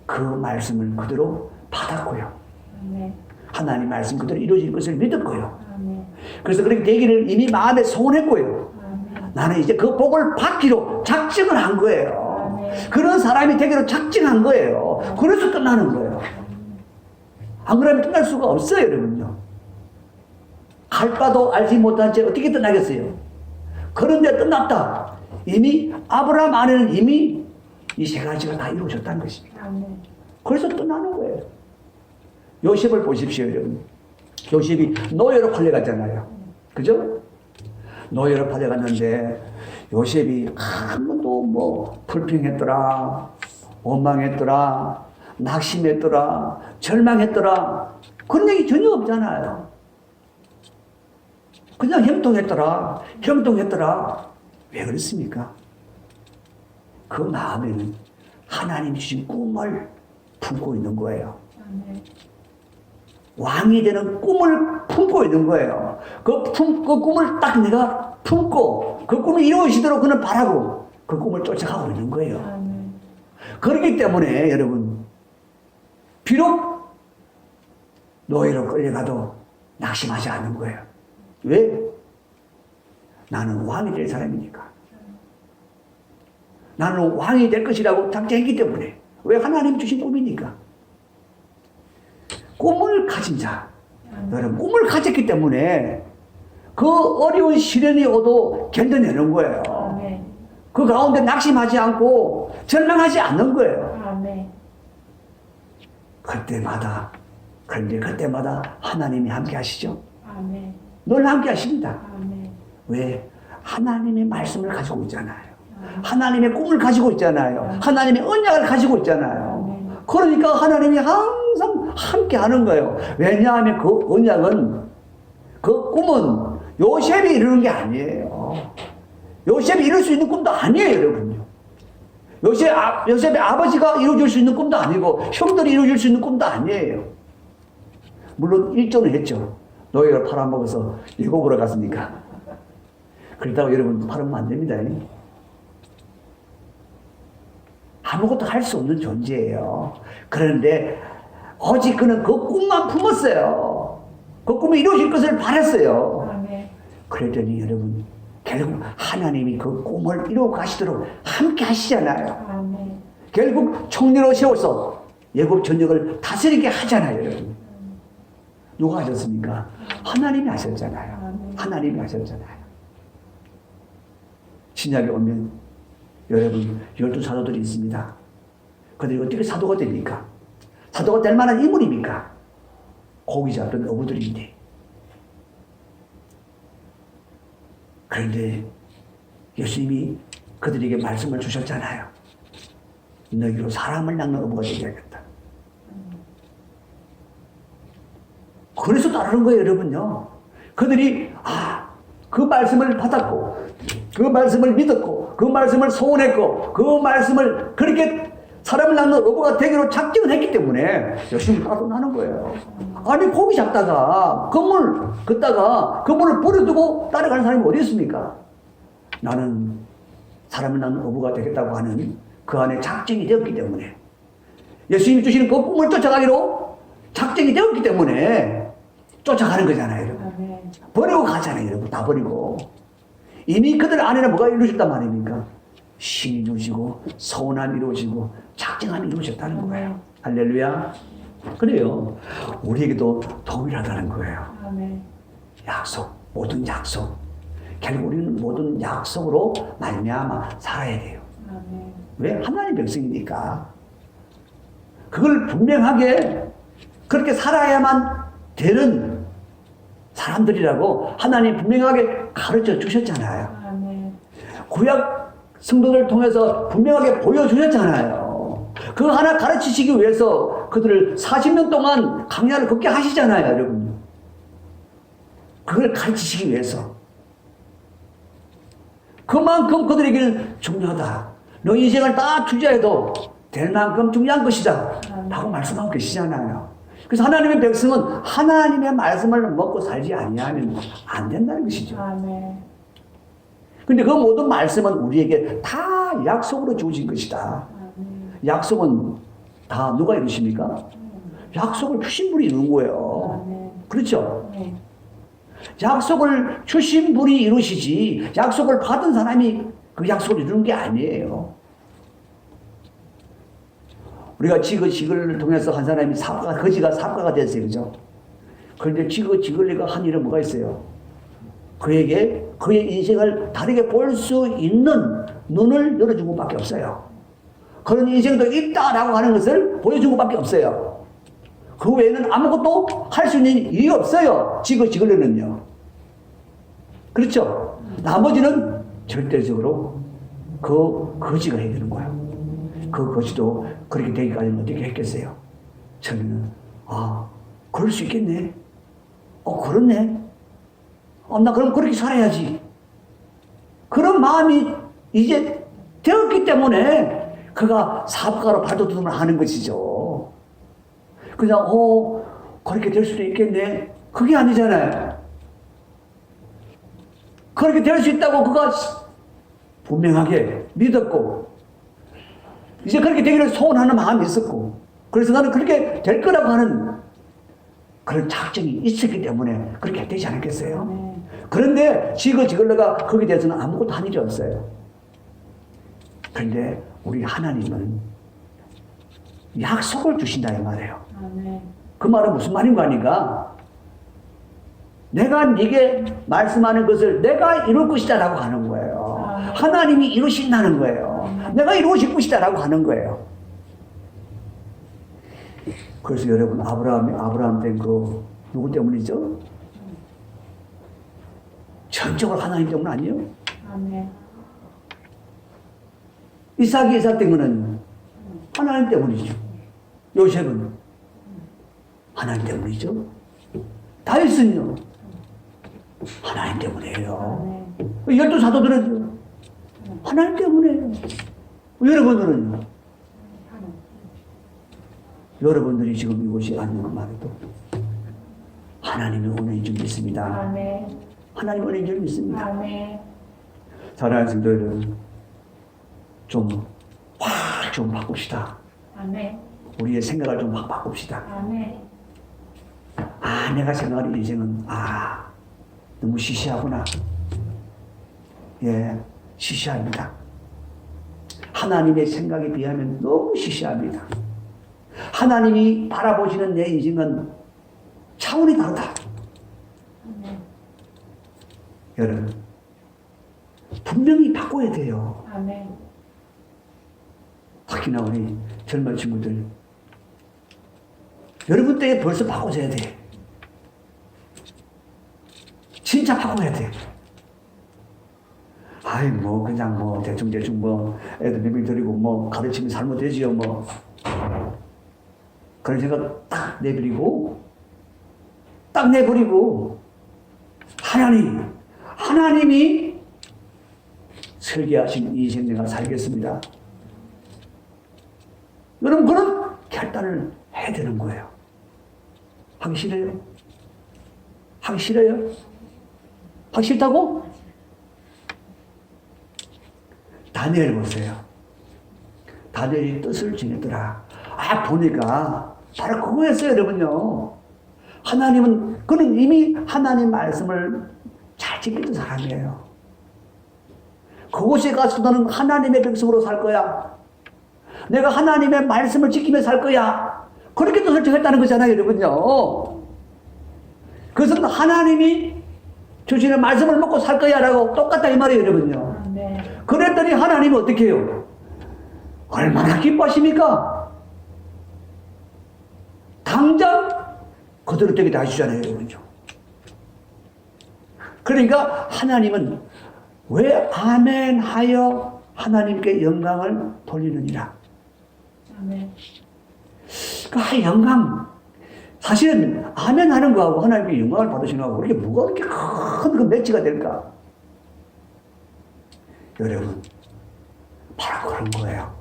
그 말씀을 그대로 받았고요. 아멘. 하나님 말씀 그대로 이루어질 것을 믿었고요. 아멘. 그래서 그렇게 되기를 이미 마음에 소원했고요. 아멘. 나는 이제 그 복을 받기로 작정을 한 거예요. 아멘. 그런 사람이 되기로 작정한 거예요. 그래서 떠나는 거예요. 안 그러면 떠날 수가 없어요, 여러분요. 갈 바도 알지 못한 채 어떻게 떠나겠어요? 그런데 떠났다. 이미 아브라함 안에는 이미 이 세 가지가 다 이루어졌다는 것입니다. 아멘. 그래서 떠나는 거예요. 요셉을 보십시오, 여러분. 요셉이 노예로 팔려갔잖아요. 그죠? 노예로 팔려갔는데 요셉이 한 번도 뭐 불평했더라, 원망했더라, 낙심했더라, 절망했더라, 그런 얘기 전혀 없잖아요. 그냥 형통했더라. 왜 그렇습니까? 그 마음에는 하나님 주신 꿈을 품고 있는 거예요. 아멘. 왕이 되는 꿈을 품고 있는 거예요. 그 꿈을 딱 내가 품고 그 꿈이 이루어지도록 그는 바라고 그 꿈을 쫓아가고 있는 거예요. 아멘. 그렇기 때문에 여러분, 비록 노예로 끌려가도 낙심하지 않는 거예요. 왜? 나는 왕이 될 사람이니까. 나는 왕이 될 것이라고 작정했기 때문에. 왜? 하나님 주신 꿈이니까. 꿈을 가진 자, 여러분, 꿈을 가졌기 때문에 그 어려운 시련이 오도 견뎌내는 거예요. 아멘. 그 가운데 낙심하지 않고 절망하지 않는 거예요. 아멘. 그때마다, 그런데 그때마다 하나님이 함께 하시죠. 아멘. 늘 함께 하십니다. 아멘. 왜? 하나님의 말씀을 가지고 있잖아요. 하나님의 꿈을 가지고 있잖아요. 하나님의 언약을 가지고 있잖아요. 그러니까 하나님이 항상 함께 하는 거예요. 왜냐하면 그 언약은, 그 꿈은 요셉이 이루는 게 아니에요. 요셉이 이룰 수 있는 꿈도 아니에요, 여러분요. 요셉의 아버지가 이루어줄 수 있는 꿈도 아니고, 형들이 이루어줄 수 있는 꿈도 아니에요. 물론 일조는 했죠. 노예를 팔아먹어서 예고보러 갔으니까. 그렇다고 여러분 팔으면 안 됩니다. 아무것도 할 수 없는 존재예요. 그런데 오직 그는 그 꿈만 품었어요. 그 꿈이 이루어질 것을 바랐어요. 아멘. 그랬더니 여러분, 결국 하나님이 그 꿈을 이루어 가시도록 함께 하시잖아요. 아멘. 결국 총리로 세워서 예굽 전역을 다스리게 하잖아요, 여러분. 누가 하셨습니까? 하나님이 하셨잖아요. 하나님이 하셨잖아요. 신약에 오면 여러분 12사도들이 있습니다. 그들이 어떻게 사도가 됩니까? 사도가 될 만한 인물입니까? 고기 잡던 어부들인데. 그런데 예수님이 그들에게 말씀을 주셨잖아요. 너희로 사람을 낚는 어부가 되야겠다. 그래서 따르는 거예요, 여러분요. 그들이 그 말씀을 받았고, 그 말씀을 믿었고, 그 말씀을 소원했고, 그 말씀을 그렇게 사람을 낳는 어부가 되기로 작정을 했기 때문에 열심히 따라나는 거예요. 아니, 고기 잡다가 건물 긋다가 건물을 버려두고 따라가는 사람이 어디 있습니까? 나는 사람을 낳는 어부가 되겠다고 하는 그 안에 작정이 되었기 때문에, 예수님이 주시는 그 꿈을 쫓아가기로 작정이 되었기 때문에 쫓아가는 거잖아요, 여러분. 아멘. 버리고 가잖아요, 여러분. 다 버리고. 이미 그들 안에는 뭐가 이루어졌단 말입니까? 신이 이루어지고, 서운함이 이루어지고, 작정함이 이루어졌다는 거예요. 할렐루야. 그래요. 우리에게도 동일하다는 거예요. 아멘. 약속, 모든 약속. 결국 우리는 모든 약속으로 말미암아 살아야 돼요. 아멘. 왜? 하나님 백성이니까. 그걸 분명하게 그렇게 살아야만 되는 사람들이라고 하나님 분명하게 가르쳐 주셨잖아요. 아멘. 구약 성도들 통해서 분명하게 보여주셨잖아요. 그거 하나 가르치시기 위해서 그들을 40년 동안 강야를 걷게 하시잖아요, 여러분. 그걸 가르치시기 위해서. 그만큼 그들에게는 중요하다. 너 인생을 다 투자해도 될 만큼 중요한 것이다 라고 말씀하고 계시잖아요. 그래서 하나님의 백성은 하나님의 말씀을 먹고 살지 아니하면 안 된다는 것이죠. 아멘. 근데 그 모든 말씀은 우리에게 다 약속으로 주어진 것이다. 아멘. 약속은 다 누가 이루십니까? 약속을 주신 분이 이루는 거예요. 아멘. 그렇죠? 네. 약속을 주신 분이 이루시지 약속을 받은 사람이 그 약속을 이루는 게 아니에요. 우리가 지글을 통해서 한 사람이 거지가 사업가가 됐어요. 그죠? 그런데 지글리가 한 일은 뭐가 있어요? 그에게 그의 인생을 다르게 볼 수 있는 눈을 열어준 것밖에 없어요. 그런 인생도 있다라고 하는 것을 보여준 것밖에 없어요. 그 외에는 아무것도 할 수 있는 일이 없어요. 지글리는요. 그렇죠? 나머지는 절대적으로 그 거지가 해야 되는 거예요. 그 거지도 그렇게 되기까지는 어떻게 했겠어요? 처음에는 그럴 수 있겠네. 그렇네. 나 그럼 그렇게 살아야지. 그런 마음이 이제 되었기 때문에 그가 사업가로 발돋움을 하는 것이죠. 그냥 그렇게 될 수도 있겠네. 그게 아니잖아요. 그렇게 될 수 있다고 그가 분명하게 믿었고 이제 그렇게 되기를 소원하는 마음이 있었고 그래서 나는 그렇게 될 거라고 하는 그런 작정이 있었기 때문에 그렇게 되지 않았겠어요? 네. 그런데 지글러가 거기에 대해서는 아무것도 한 일이 없어요. 그런데 우리 하나님은 약속을 주신다 이 말이에요. 아멘. 그 말은 무슨 말인 거 아닌가? 내가 네게 말씀하는 것을 내가 이룰 것이다 라고 하는 거예요. 하나님이 이루신다는 거예요. 내가 이루실 것이다 라고 하는 거예요. 그래서 여러분, 아브라함 된 그, 누구 때문이죠? 전적으로 하나님 때문 아니에요? 아멘. 이삭 때문은 하나님 때문이죠. 요셉은 하나님 때문이죠. 다윗은요, 하나님 때문이에요. 12사도들은 하나님 때문이에요. 여러분들은요? 여러분들이 지금 이곳이 아니면 말해도 하나님의 은혜인 줄 믿습니다. 아멘. 하나님의 은혜인 줄 믿습니다. 아멘. 사랑하는 성도들은 좀 바꿉시다. 아멘. 우리의 생각을 좀 확 바꿉시다. 아멘. 내가 생각하는 인생은 너무 시시하구나. 예, 시시합니다. 하나님의 생각에 비하면 너무 시시합니다. 하나님이 바라보시는 내 인생은 차원이 다르다. 아멘. 여러분, 분명히 바꿔야 돼요. 아멘. 특히나 우리 젊은 친구들, 여러분 때에 벌써 바꿔줘야 돼. 진짜 바꿔야 돼. 그냥 대충 애들 몇 명 데리고 가르치면 살면 되지요, 그런 생각 딱 내버리고 하나님이 설계하신 인생 내가 살겠습니다. 여러분, 그런 결단을 해야 되는 거예요. 하기 싫어요? 하기 싫어요? 하기 싫다고? 다니엘 보세요. 다니엘이 뜻을 지녔더라. 보니까 바로 그거였어요, 여러분요. 그는 이미 하나님 말씀을 잘 지키던 사람이에요. 그곳에 가서 너는 하나님의 백성으로 살 거야. 내가 하나님의 말씀을 지키며 살 거야. 그렇게 또 설정했다는 거잖아요, 여러분요. 그것은 하나님이 주시는 말씀을 먹고 살 거야 라고 똑같다 이 말이에요, 여러분요. 아멘. 그랬더니 하나님은 어떻게 해요? 얼마나 기뻐하십니까? 당장 그대로 되게 다 해주잖아요, 여러분요. 그러니까 하나님은 왜 아멘 하여 하나님께 영광을 돌리느니라. 아멘. 영광. 사실은 아멘 하는 거하고 하나님께 영광을 받으시는 거하고 그렇게 뭐가 그렇게 큰 그 매치가 될까? 여러분, 바로 그런 거예요.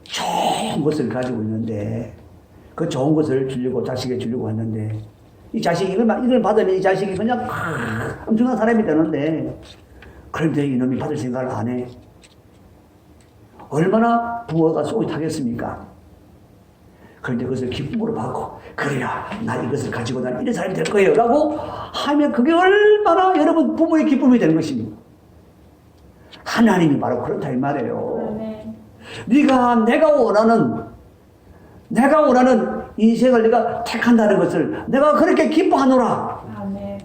좋은 것을 가지고 있는데 그 좋은 것을 주려고 자식에게 주려고 했는데 이 자식이 이걸 받으면 이 자식이 그냥 엄청난 사람이 되는데 그런데 이놈이 받을 생각을 안 해. 얼마나 부모가 속이 타겠습니까? 그런데 그것을 기쁨으로 받고 그래야 나 이것을 가지고 난 이런 사람이 될 거예요 라고 하면 그게 얼마나 여러분 부모의 기쁨이 되는 것입니다. 하나님이 바로 그렇다 이 말이에요. 아멘. 내가 원하는 인생을 내가 택한다는 것을 내가 그렇게 기뻐하노라. 아멘.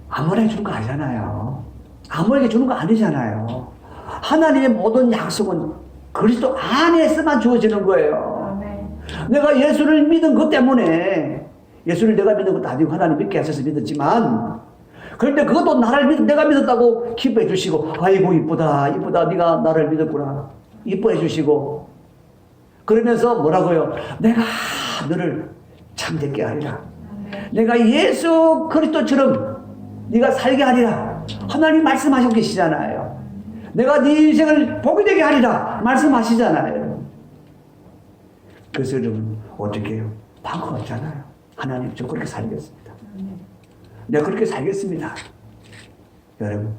아무나 주는 거 아니잖아요. 아무에게 주는 거 아니잖아요. 하나님의 모든 약속은 그리스도 안에서만 주어지는 거예요. 아멘. 내가 예수를 믿은 것 때문에 예수를 내가 믿는 것도 아니고 하나님 믿게 하셔서 믿었지만 그런데 그것도 내가 믿었다고 기뻐해 주시고 아이고 이쁘다 네가 나를 믿었구나 이뻐해 주시고 그러면서 뭐라고요? 내가 너를 참되게 하리라. 아멘. 내가 예수 그리스도처럼 네가 살게 하리라. 하나님 말씀하시고 계시잖아요. 내가 네 인생을 복이 되게 하리라 말씀하시잖아요. 그래서 여러분 어떻게 해요? 방법 없잖아요. 하나님 저 그렇게 살겠습니다. 아멘. 내가 그렇게 살겠습니다. 여러분.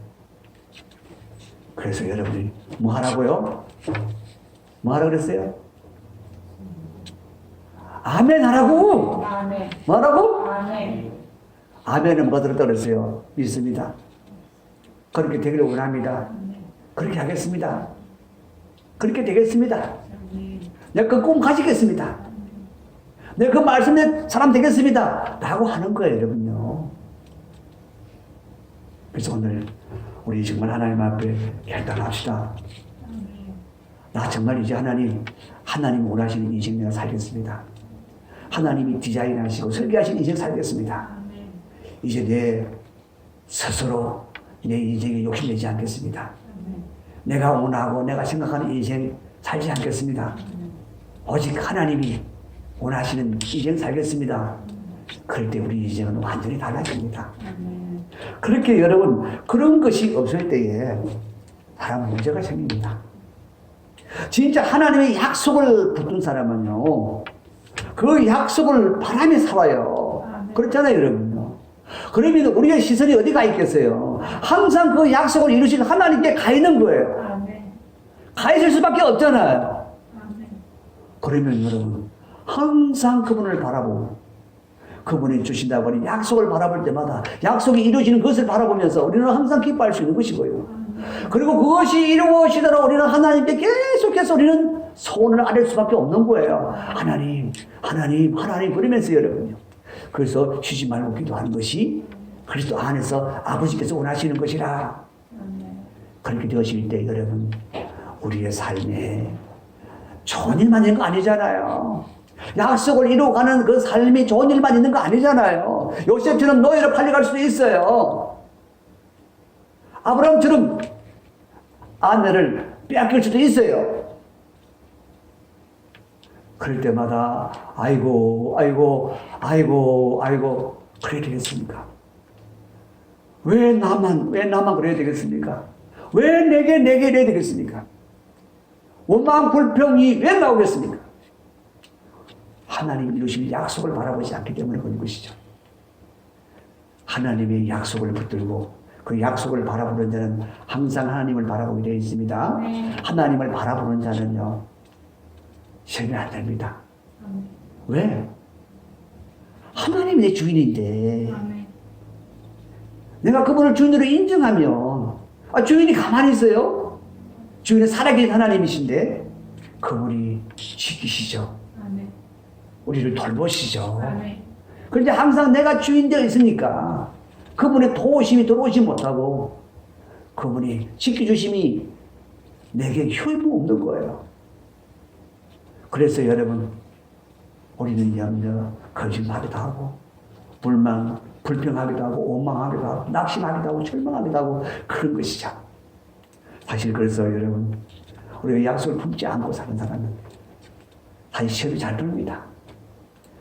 그래서 여러분이 뭐 하라고요? 뭐 하라고 그랬어요? 아멘 하라고! 아멘. 뭐 하라고? 아멘. 아멘은 뭐 들었다 그랬어요? 믿습니다. 그렇게 되기를 원합니다. 그렇게 하겠습니다. 그렇게 되겠습니다. 내가 그 꿈 가지겠습니다. 내가 그 말씀의 사람 되겠습니다. 라고 하는 거예요, 여러분요. 그래서 오늘 우리 정말 하나님 앞에 결단합시다. 나 정말 이제 하나님 원하시는 인생 내가 살겠습니다. 하나님이 디자인하시고 설계하신 인생 살겠습니다. 아멘. 이제 내 스스로 내 인생에 욕심내지 않겠습니다. 아멘. 내가 원하고 내가 생각하는 인생 살지 않겠습니다. 오직 하나님이 원하시는 인생 살겠습니다. 그럴 때 우리 인생은 완전히 달라집니다. 아멘. 그렇게 여러분 그런 것이 없을 때에 사람 문제가 생깁니다. 진짜 하나님의 약속을 붙든 사람은요, 그 약속을 바라며 살아요. 그렇잖아요, 여러분요. 그러면 우리의 시선이 어디 가 있겠어요? 항상 그 약속을 이루신 하나님께 가 있는 거예요. 아멘. 가 있을 수밖에 없잖아요. 아멘. 그러면 여러분, 항상 그분을 바라보고, 그분이 주신다고 하는 약속을 바라볼 때마다 약속이 이루어지는 것을 바라보면서 우리는 항상 기뻐할 수 있는 것이고요. 그리고 그것이 이루어지도록 우리는 하나님께 계속해서 우리는 소원을 아뢰 수밖에 없는 거예요. 하나님, 하나님, 하나님 그러면서 여러분요. 그래서 쉬지 말고 기도하는 것이 그리스도 안에서 아버지께서 원하시는 것이라. 그렇게 되어질 때 여러분, 우리의 삶에 좋은 일만 있는 거 아니잖아요. 약속을 이루어가는 그 삶이 좋은 일만 있는 거 아니잖아요. 요셉처럼 노예로 팔려갈 수도 있어요. 아브라함처럼 아내를 빼앗길 수도 있어요. 그럴 때마다 아이고 그래야 되겠습니까? 왜 나만 그래야 되겠습니까? 왜 내게 이래야 되겠습니까? 원망 불평이 왜 나오겠습니까? 하나님 이루신 약속을 바라보지 않기 때문에 그런 것이죠. 하나님의 약속을 붙들고 그 약속을 바라보는 자는 항상 하나님을 바라보게 되어 있습니다. 하나님을 바라보는 자는요, 실패 안 됩니다. 왜? 하나님이 내 주인인데 내가 그분을 주인으로 인정하면 주인이 가만히 있어요? 주인은 살아계신 하나님이신데 그분이 지키시죠. 우리를 돌보시죠. 그런데 항상 내가 주인 되어 있으니까 그분의 도우심이 들어오지 못하고 그분이 지켜주심이 내게 효임이 없는 거예요. 그래서 여러분, 우리는 염려, 거짓말하기도 하고 불만, 불평하기도 하고 원망하기도 하고 낙심하기도 하고 절망하기도 하고 그런 것이죠. 사실 그래서 여러분, 우리가 약속을 품지 않고 사는 사람은 사실 시험이 잘 들립니다.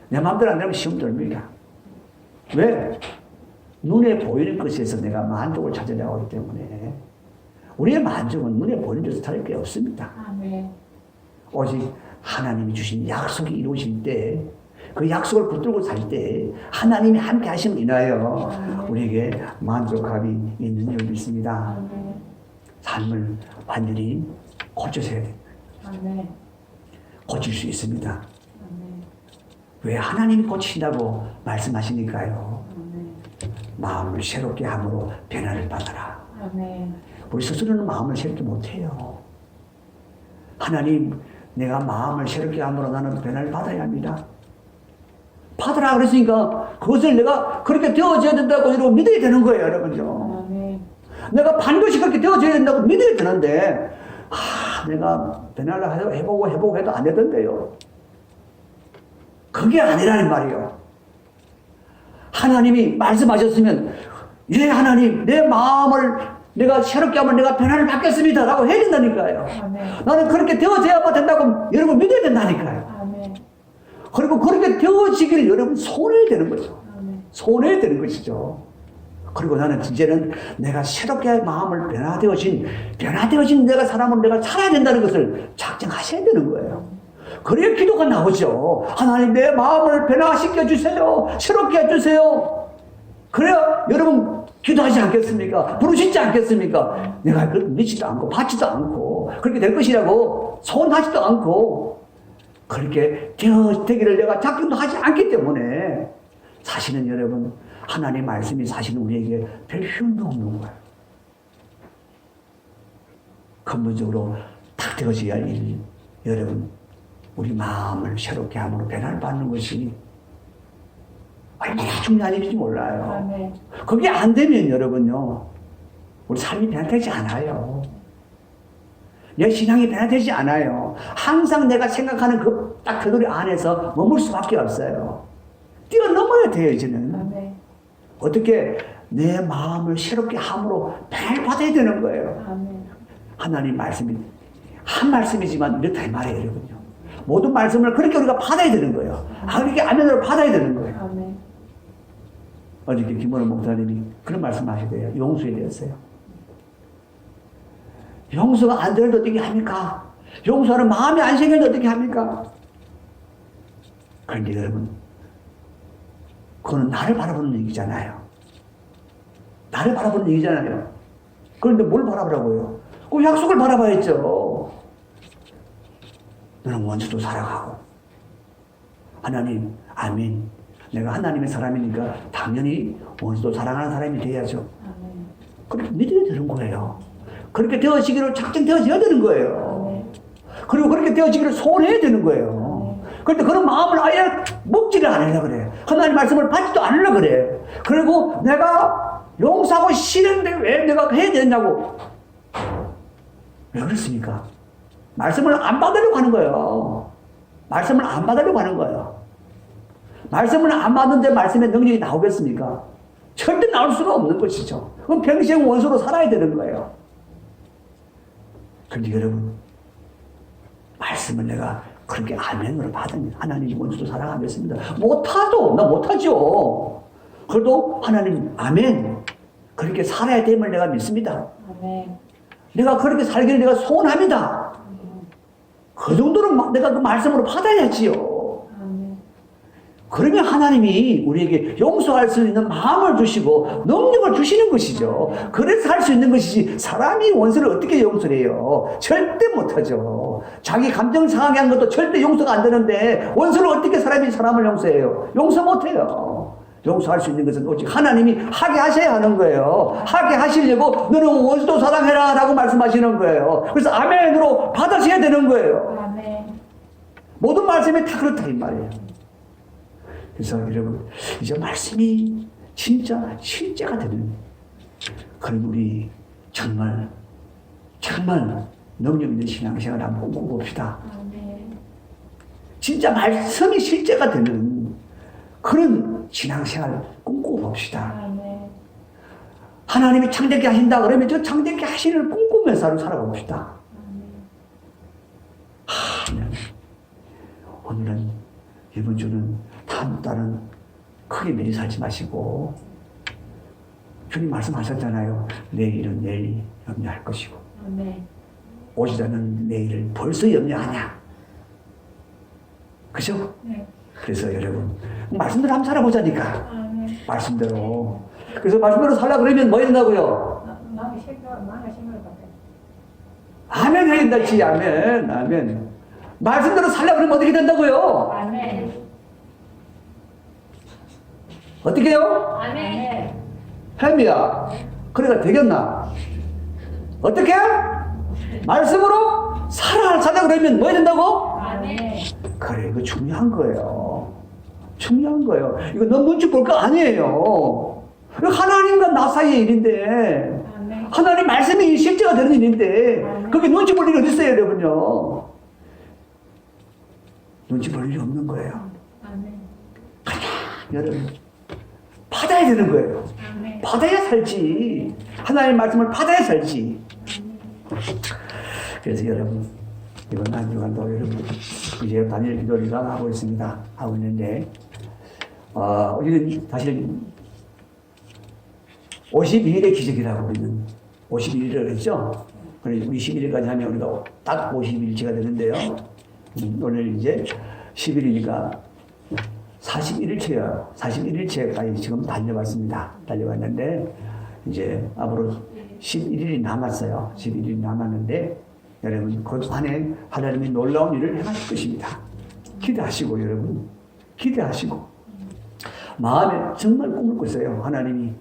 내 마음대로 안 되면 시험 들립니다. 왜? 눈에 보이는 것에서 내가 만족을 찾으려고 하기 때문에 우리의 만족은 눈에 보이는 것에서 찾을 게 없습니다. 오직 하나님이 주신 약속이 이루어질 때, 그 약속을 붙들고 살 때 하나님이 함께 하심을 인하여 우리에게 만족함이 있는 줄 믿습니다. 삶을 완전히 고쳐서야 됩니다. 고칠 수 있습니다. 왜 하나님이 고치신다고 말씀하시니까요. 마음을 새롭게 함으로 변화를 받아라. 우리 스스로는 마음을 새롭게 못해요. 하나님, 내가 마음을 새롭게 함으로 나는 변화를 받아야 합니다. 받으라 그랬으니까 그것을 내가 그렇게 되어져야 된다고 이러고 믿어야 되는 거예요, 여러분요. 내가 반드시 그렇게 되어져야 된다고 믿어야 되는데 내가 변화를 해보고 해도 안 되던데요. 그게 아니라는 말이에요. 하나님이 말씀하셨으면, 예, 하나님, 내 마음을 내가 새롭게 하면 내가 변화를 받겠습니다 라고 해야 된다니까요. 나는 그렇게 되어져야 된다고 여러분 믿어야 된다니까요. 그리고 그렇게 되어지기를 여러분 손해야 되는 거죠. 손해야 되는 것이죠. 그리고 나는 이제는 내가 새롭게 마음을 변화되어진 내가 사람을 내가 살아야 된다는 것을 작정하셔야 되는 거예요. 그래야 기도가 나오죠. 하나님, 내 마음을 변화시켜 주세요. 새롭게 해주세요. 그래야 여러분 기도하지 않겠습니까? 부르시지 않겠습니까? 내가 그렇게 믿지도 않고 받지도 않고 그렇게 될 것이라고 소원하지도 않고 그렇게 되기를 내가 작정도 하지 않기 때문에 사실은 여러분, 하나님의 말씀이 사실은 우리에게 별 효용도 없는 거예요. 근본적으로 딱 되어져야 할 일, 여러분, 우리 마음을 새롭게 함으로 변화를 받는 것이 얼마나 중요한 일인지 몰라요. 그게 안 되면 여러분요, 우리 삶이 변화되지 않아요. 내 신앙이 변화되지 않아요. 항상 내가 생각하는 딱 그 노래 안에서 머물 수밖에 없어요. 뛰어넘어야 돼요, 이제는. 아멘. 어떻게 내 마음을 새롭게 함으로 변화받아야 되는 거예요. 아멘. 하나님 말씀이 한 말씀이지만 이렇다 이 말이에요, 여러분요. 모든 말씀을 그렇게 우리가 받아야 되는 거예요. 그렇게 아멘으로 받아야 되는 거예요. 아멘. 어저께 김원호 목사님이 그런 말씀하시대요. 용서에 대해서요. 용서가 안 되는데 어떻게 합니까? 용서하는 마음이 안 생기는데 어떻게 합니까? 그런데 여러분, 그거는 나를 바라보는 얘기잖아요. 나를 바라보는 얘기잖아요. 그런데 뭘 바라보라고요? 그 약속을 바라봐야죠. 너는 원수도 사랑하고. 하나님, 아멘. 내가 하나님의 사람이니까 당연히 원수도 사랑하는 사람이 돼야죠. 아멘. 그렇게 믿어야 되는 거예요. 그렇게 되어지기를 작정되어져야 되는 거예요. 아멘. 그리고 그렇게 되어지기를 소원해야 되는 거예요. 그런데 그런 마음을 아예 먹지를 않으려고 그래. 하나님 말씀을 받지도 않으려고 그래. 그리고 내가 용서하고 싫은데 왜 내가 해야 되냐고. 왜 그렇습니까? 말씀을 안 받으려고 하는 거예요. 말씀을 안 받으려고 하는 거예요. 말씀을 안 받는데 말씀의 능력이 나오겠습니까? 절대 나올 수가 없는 것이죠. 그럼 평생 원수로 살아야 되는 거예요. 그런데 여러분, 말씀을 내가 그렇게 아멘으로 받으면 하나님 원수도 사랑하겠습니다. 못하죠. 나 못하죠. 그래도 하나님 아멘. 그렇게 살아야 됨을 내가 믿습니다. 아멘. 내가 그렇게 살기를 내가 소원합니다. 그 정도는 내가 그 말씀으로 받아야지요. 아멘. 그러면 하나님이 우리에게 용서할 수 있는 마음을 주시고 능력을 주시는 것이죠. 그래서 할 수 있는 것이지 사람이 원수를 어떻게 용서를 해요? 절대 못하죠. 자기 감정 상하게 한 것도 절대 용서가 안 되는데 원수를 어떻게 사람을 용서해요? 용서 못해요. 용서할 수 있는 것은 오직 하나님이 하게 하셔야 하는 거예요. 하게 하시려고 너는 원수도 사랑해라 라고 말씀하시는 거예요. 그래서 아멘으로 받으셔야 되는 거예요. 아멘. 모든 말씀이 다 그렇다 이 말이에요. 그래서 여러분, 이제 말씀이 진짜 실제가 되는 그런 우리 정말 능력 있는 신앙생활을 한번 꿈꿔봅시다. 아멘. 진짜 말씀이 실제가 되는 그런 신앙생활을 꿈꿔봅시다. 아멘. 하나님이 창대케 하신다 그러면 저 창대케 하시는 꿈꾸면서 살아봅시다. 아멘. 오늘은 이번 주는 다음 달은 크게 매일 살지 마시고 주님 말씀하셨잖아요. 내일은 내일 염려할 것이고 아멘. 오시자는 내일을 벌써 염려하냐. 그죠? 네. 그래서 여러분 말씀대로 한번 살아보자니까. 아멘. 말씀대로. 그래서 말씀대로 살라 그러면 뭐 된다고요? 마음이 생각을 받아요. 아멘 해야 된다지. 아멘. 아멘. 말씀대로 살라 그러면 어떻게 된다고요? 아멘. 어떻게 해요? 아멘. 햄이야. 그래가 되겠나? 어떻게? 말씀으로 살아 그러면 뭐 해야 된다고? 아멘. 그래, 이거 중요한 거예요. 중요한 거예요. 이거 너 눈치 볼 거 아니에요. 이거 하나님과 나 사이의 일인데, 아멘. 하나님 말씀이 실제가 되는 일인데, 그게 눈치 볼 일이 어디 있어요, 여러분요? 눈치 볼 일이 없는 거예요. 아멘. 그냥, 여러분, 받아야 되는 거예요. 아멘. 받아야 살지. 하나님의 말씀을 받아야 살지. 그래서 여러분, 이번 한 주간도 여러분, 이제 단일 기도를 하고 있습니다. 하고 있는데, 우리는 사실 52일의 기적이라고 우리는 51일을 했죠. 우리 11일까지 하면 우리가 딱 50일째가 되는데요. 오늘 이제 10일이니까 41일째야. 41일째까지 지금 달려왔습니다. 달려왔는데, 이제 앞으로 11일이 남았어요. 11일이 남았는데, 여러분, 그 안에 하나님이 놀라운 일을 행하실 것입니다. 기대하시고, 여러분. 기대하시고. 마음에 정말 꿈을 꾸세요. 하나님이.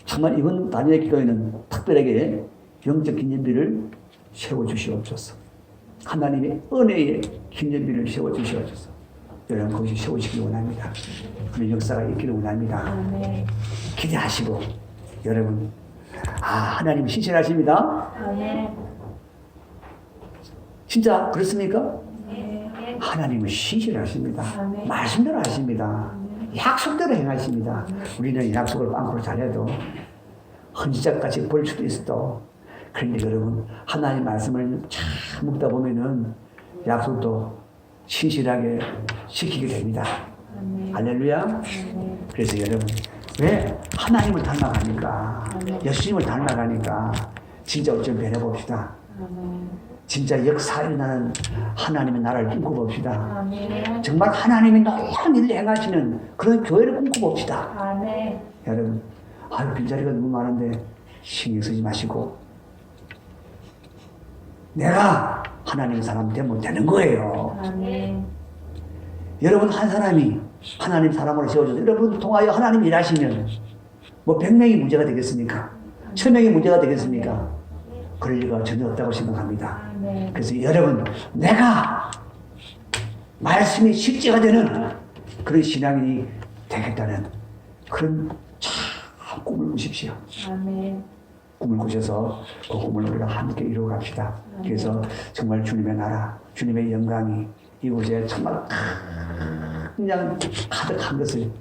정말 이번 다니엘 기도에는 특별하게 영적 기념비를 세워주시옵소서. 하나님의 은혜의 기념비를 세워주시옵소서. 여러분, 그것이 세워지길 원합니다. 그런 역사가 있기를 원합니다. 아멘. 기대하시고, 여러분, 하나님 신실하십니다. 아멘. 진짜 그렇습니까? 네. 하나님은 신실하십니다. 아멘. 말씀대로 하십니다. 약속대로 행하십니다. 우리는 약속을 빵꾸로 잘해도 헌지작같이 볼 수도 있어도 그런데 여러분 하나님 말씀을 참 묵다 보면은 약속도 신실하게 지키게 됩니다. 아멘. 할렐루야. 아멘. 그래서 여러분 왜 하나님을 닮아가니까 예수님을 닮아가니까 진짜 좀 변해봅시다. 아멘. 진짜 역사 일어나는 하나님의 나라를 꿈꿔봅시다. 아멘. 정말 하나님이 놀라운 일을 행하시는 그런 교회를 꿈꿔봅시다. 아멘. 여러분, 아유, 빈자리가 너무 많은데 신경 쓰지 마시고 내가 하나님 사람 되면 되는 거예요. 아멘. 여러분 한 사람이 하나님 사람으로 세워져서 여러분 통하여 하나님 일하시면 뭐 100명이 문제가 되겠습니까? 1000명이 문제가 되겠습니까? 그럴 리가 전혀 없다고 생각합니다. 아멘. 그래서 여러분 내가 말씀이 실제가 되는 그런 신앙인이 되겠다는 그런 참 꿈을 꾸십시오. 아멘. 꿈을 꾸셔서 그 꿈을 우리가 함께 이루어갑시다. 그래서 정말 주님의 나라, 주님의 영광이 이곳에 정말 그냥 가득한 것을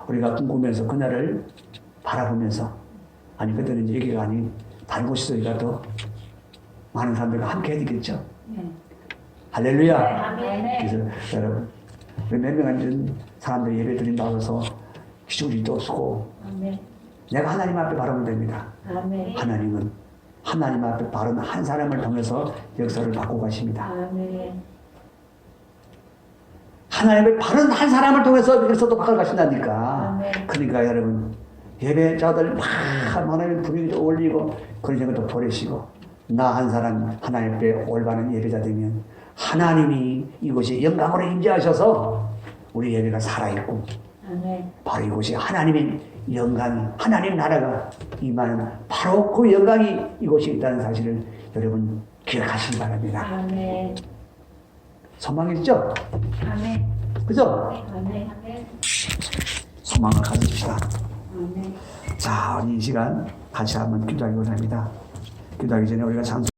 우리가 꿈꾸면서 그날을 바라보면서 아니 그때는 이제 여기가 아닌 다른 곳에서라도 많은 사람들과 함께 해야 되겠죠. 네. 할렐루야. 아멘. 그래서 여러분 몇 명은 사람들이 예배 드린다고 해서 기죽을 도 쓰고 아멘. 내가 하나님 앞에 바라보면 됩니다. 아멘. 하나님은 하나님 앞에 바른 한 사람을 통해서 역사를 바꾸고 가십니다. 아멘. 하나님의 바른 한 사람을 통해서 역사도 바꿔 가신다니까. 아멘. 그러니까 여러분 예배자들 막 하나님 분위기도 올리고 그런 것도 버리시고 나 한 사람 하나님 앞에 올바른 예배자 되면 하나님이 이곳에 영광으로 임재하셔서 우리 예배가 살아있고 아멘. 바로 이곳이 하나님의 영광이 하나님 나라가 임하는 바로 그 영광이 이곳에 있다는 사실을 여러분 기억하시기 바랍니다. 아멘. 소망이죠? 아멘. 그죠? 아멘. 소망을 가집시다. 아멘. 자, 이 시간 같이 한번 기도하기 원합니다. 기도하기 전에 우리가 찬송